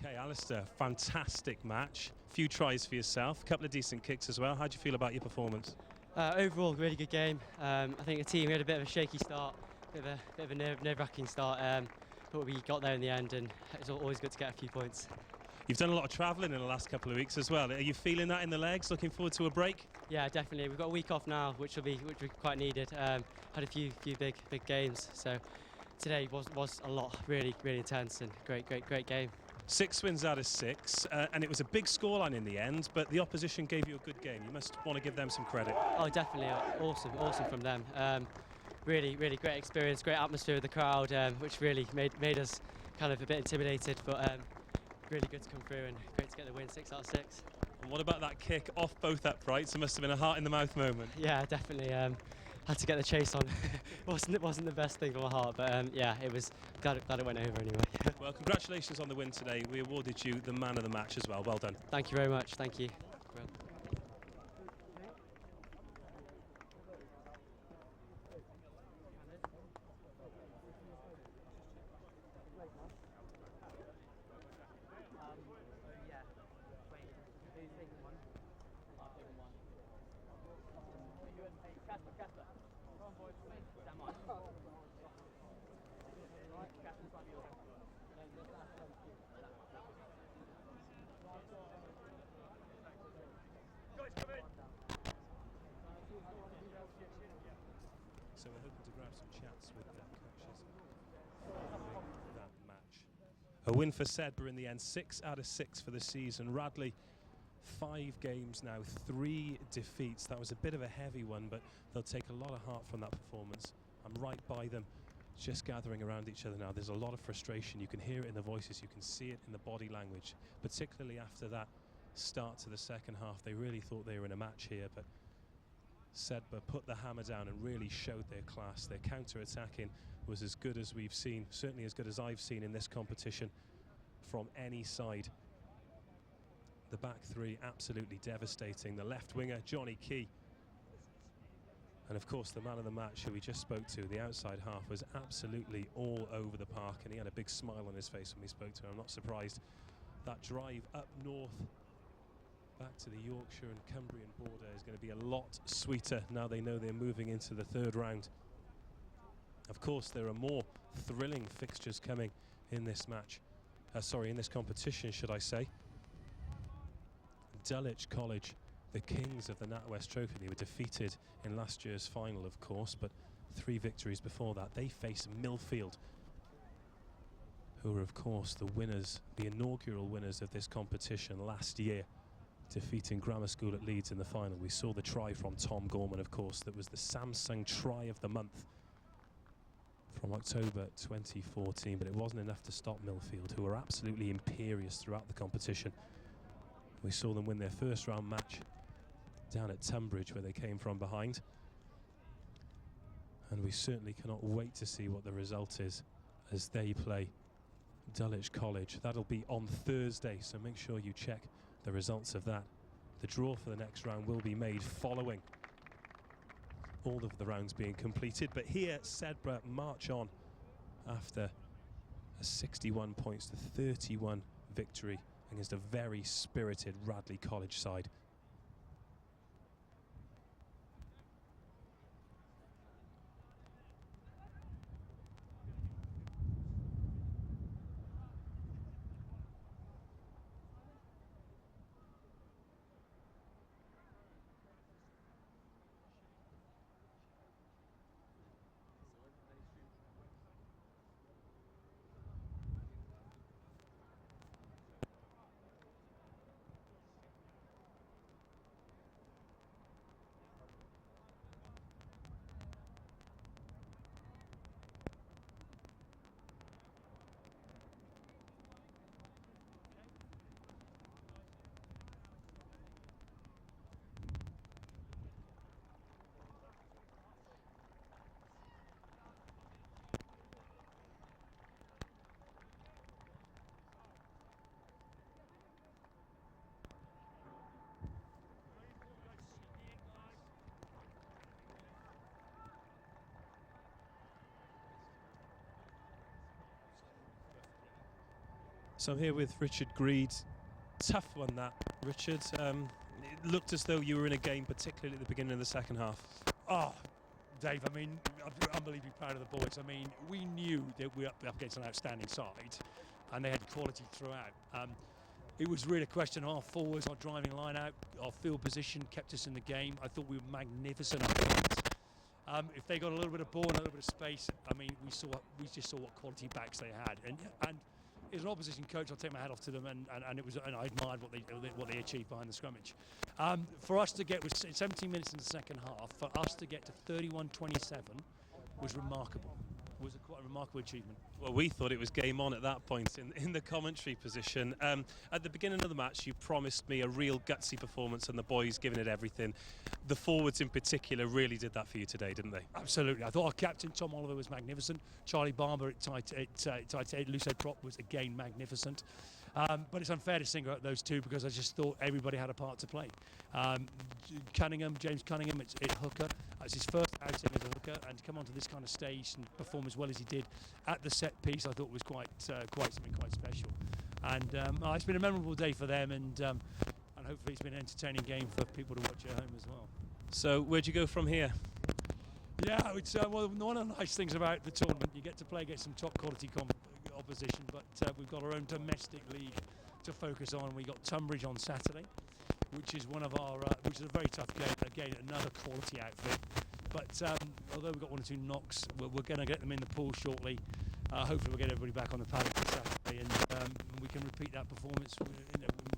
Okay, Alistair, fantastic match. Few tries for yourself, a couple of decent kicks as well. How do you feel about your performance? Overall, really good game. I think the team had a bit of a shaky start, bit of a nerve-wracking start, but we got there in the end, and it's always good to get a few points. You've done a lot of travelling in the last couple of weeks as well. Are you feeling that in the legs? Looking forward to a break? Yeah, definitely. We've got a week off now, which will be quite needed. Had a few big games, so today was a lot, really intense, and great game. 6 wins out of 6, and it was a big scoreline in the end, but the opposition gave you a good game. You must want to give them some credit. Oh, definitely. Awesome from them. Really great experience, great atmosphere with the crowd, which really made us kind of a bit intimidated, but really good to come through and great to get the win, 6 out of 6. And what about that kick off both uprights? It must have been a heart in the mouth moment. Yeah, definitely. had to get the chase on. wasn't the best thing for my heart, but yeah, it was glad it went over anyway. Well, congratulations on the win today. We awarded you the man of the match as well. Well done. Thank you very much. Thank you. Well. So we're hoping to grab some chats with the coaches following that match. A win for Sedbergh in the end, 6 out of 6 for the season. Radley, 5 games now, 3 defeats. That was a bit of a heavy one, but they'll take a lot of heart from that performance. I'm right by them, just gathering around each other now. There's a lot of frustration. You can hear it in the voices, you can see it in the body language, particularly after that start to the second half. They really thought they were in a match here, but Sedbergh put the hammer down and really showed their class. Their counter-attacking was as good as we've seen, certainly as good as I've seen in this competition from any side. The back three absolutely devastating. The left winger, Johnny Key. And of course the man of the match who we just spoke to, the outside half, was absolutely all over the park, and he had a big smile on his face when we spoke to him. I'm not surprised. That drive up north back to the Yorkshire and Cumbrian border is going to be a lot sweeter now they know they're moving into the third round. Of course, there are more thrilling fixtures coming in this match. In this competition, should I say. Dulwich College, the kings of the NatWest Trophy. They were defeated in last year's final, of course, but 3 victories before that. They face Millfield, who are, of course, the winners, the inaugural winners of this competition last year, defeating Grammar School at Leeds in the final. We saw the try from Tom Gorman, of course. That was the Samsung try of the month from October 2014, but it wasn't enough to stop Millfield, who were absolutely imperious throughout the competition. We saw them win their first round match down at Tunbridge, where they came from behind. And we certainly cannot wait to see what the result is as they play Dulwich College. That'll be on Thursday, so make sure you check the results of that. The draw for the next round will be made following all of the rounds being completed. But here, Sedbergh march on after a 61 points to 31 victory against a very spirited Radley College side. So I'm here with Richard Greed. Tough one that, Richard. It looked as though you were in a game, particularly at the beginning of the second half. Oh, Dave, I mean, I'm unbelievably proud of the boys. I mean, we knew that we were up against an outstanding side, and they had quality throughout. It was really a question of our forwards, our driving line out, our field position kept us in the game. I thought we were magnificent up front. If they got a little bit of ball and a little bit of space, I mean, we just saw what quality backs they had. And as an opposition coach, I'll take my hat off to them, and I admired what they achieved behind the scrummage. For us to get, with 17 minutes in the second half, for us to get to 31-27 was remarkable. was quite a remarkable achievement. Well, we thought it was game on at that point in the commentary position. At the beginning of the match, you promised me a real gutsy performance and the boys giving it everything. The forwards in particular really did that for you today, didn't they? Absolutely. I thought our captain, Tom Oliver, was magnificent. Charlie Barber at tight end, loose head prop, was again magnificent. But it's unfair to single out those two because I just thought everybody had a part to play. James Cunningham, at hooker. It's his first outing as a hooker, and to come onto this kind of stage and perform as well as he did at the set piece, I thought was quite something quite special. And it's been a memorable day for them, and hopefully it's been an entertaining game for people to watch at home as well. So where'd you go from here? Yeah, it's well, one of the nice things about the tournament, you get to play against some top quality opposition, but we've got our own domestic league to focus on. We got Tunbridge on Saturday, which is one of our which is a very tough game. Again, another quality outfit. But although we've got 1 or 2 knocks, we're going to get them in the pool shortly. Hopefully we'll get everybody back on the paddock for Saturday, and we can repeat that performance.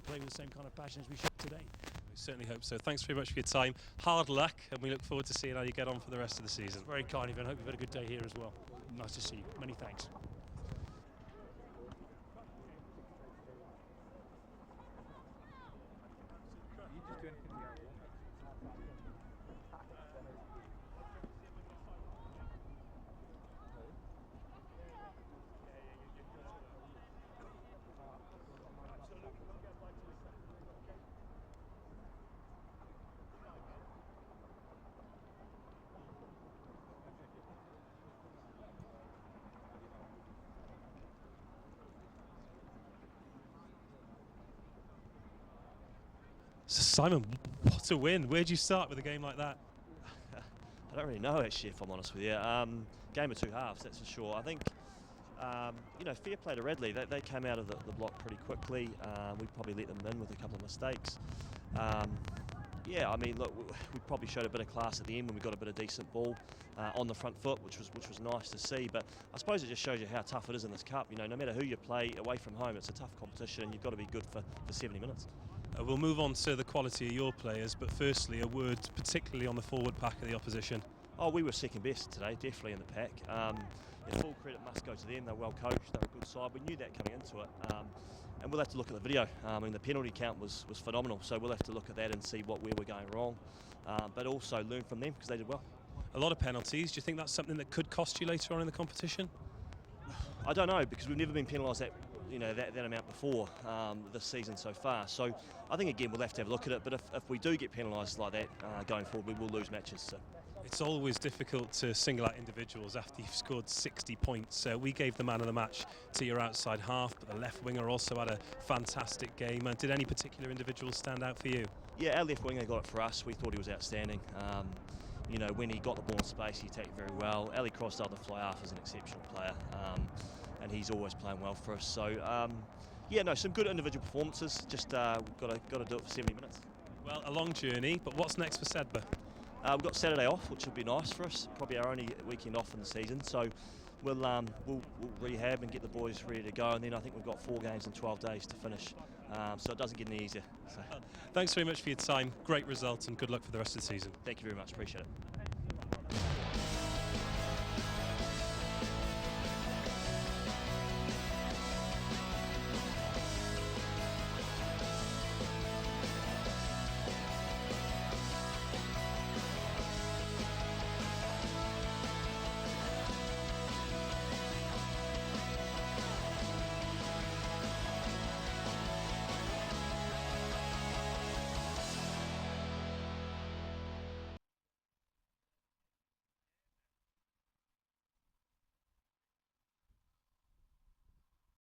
Play with the same kind of passion as we showed today. We certainly hope so. Thanks very much for your time. Hard luck, and we look forward to seeing how you get on for the rest of the season. Very kind of you, and I hope you've had a good day here as well. Nice to see you. Many thanks. So Simon, what a win. Where'd you start with a game like that? I don't really know, actually, if I'm honest with you. Game of 2 halves, that's for sure. I think, fair play to Radley. They came out of the block pretty quickly. We probably let them in with a couple of mistakes. Yeah, I mean, look, we probably showed a bit of class at the end when we got a bit of decent ball on the front foot, which was nice to see. But I suppose it just shows you how tough it is in this cup. You know, no matter who you play away from home, it's a tough competition, and you've got to be good for 70 minutes. We'll move on to the quality of your players, but firstly a word particularly on the forward pack of the opposition. Oh, we were second best today, definitely in the pack. Full credit must go to them. They're well coached, they're a good side. We knew that coming into it, and we'll have to look at the video. I mean, the penalty count was phenomenal, so we'll have to look at that and see where we're going wrong, but also learn from them because they did well. A lot of penalties. Do you think that's something that could cost you later on in the competition? I don't know, because we've never been penalised that amount before this season so far. So I think, again, we'll have to have a look at it. But if we do get penalised like that going forward, we will lose matches. So. It's always difficult to single out individuals after you've scored 60 points. We gave the man of the match to your outside half, but the left winger also had a fantastic game. Did any particular individuals stand out for you? Yeah, our left winger got it for us. We thought he was outstanding. When he got the ball in space, he attacked very well. Ali Crossdale, the fly-half, is an exceptional player. And he's always playing well for us. So, some good individual performances. Just got to do it for 70 minutes. Well, a long journey, but what's next for Sedbergh? We've got Saturday off, which would be nice for us. Probably our only weekend off in the season. So we'll rehab and get the boys ready to go. And then I think we've got 4 games in 12 days to finish. So it doesn't get any easier. So. Thanks very much for your time. Great result and good luck for the rest of the season. Thank you very much. Appreciate it.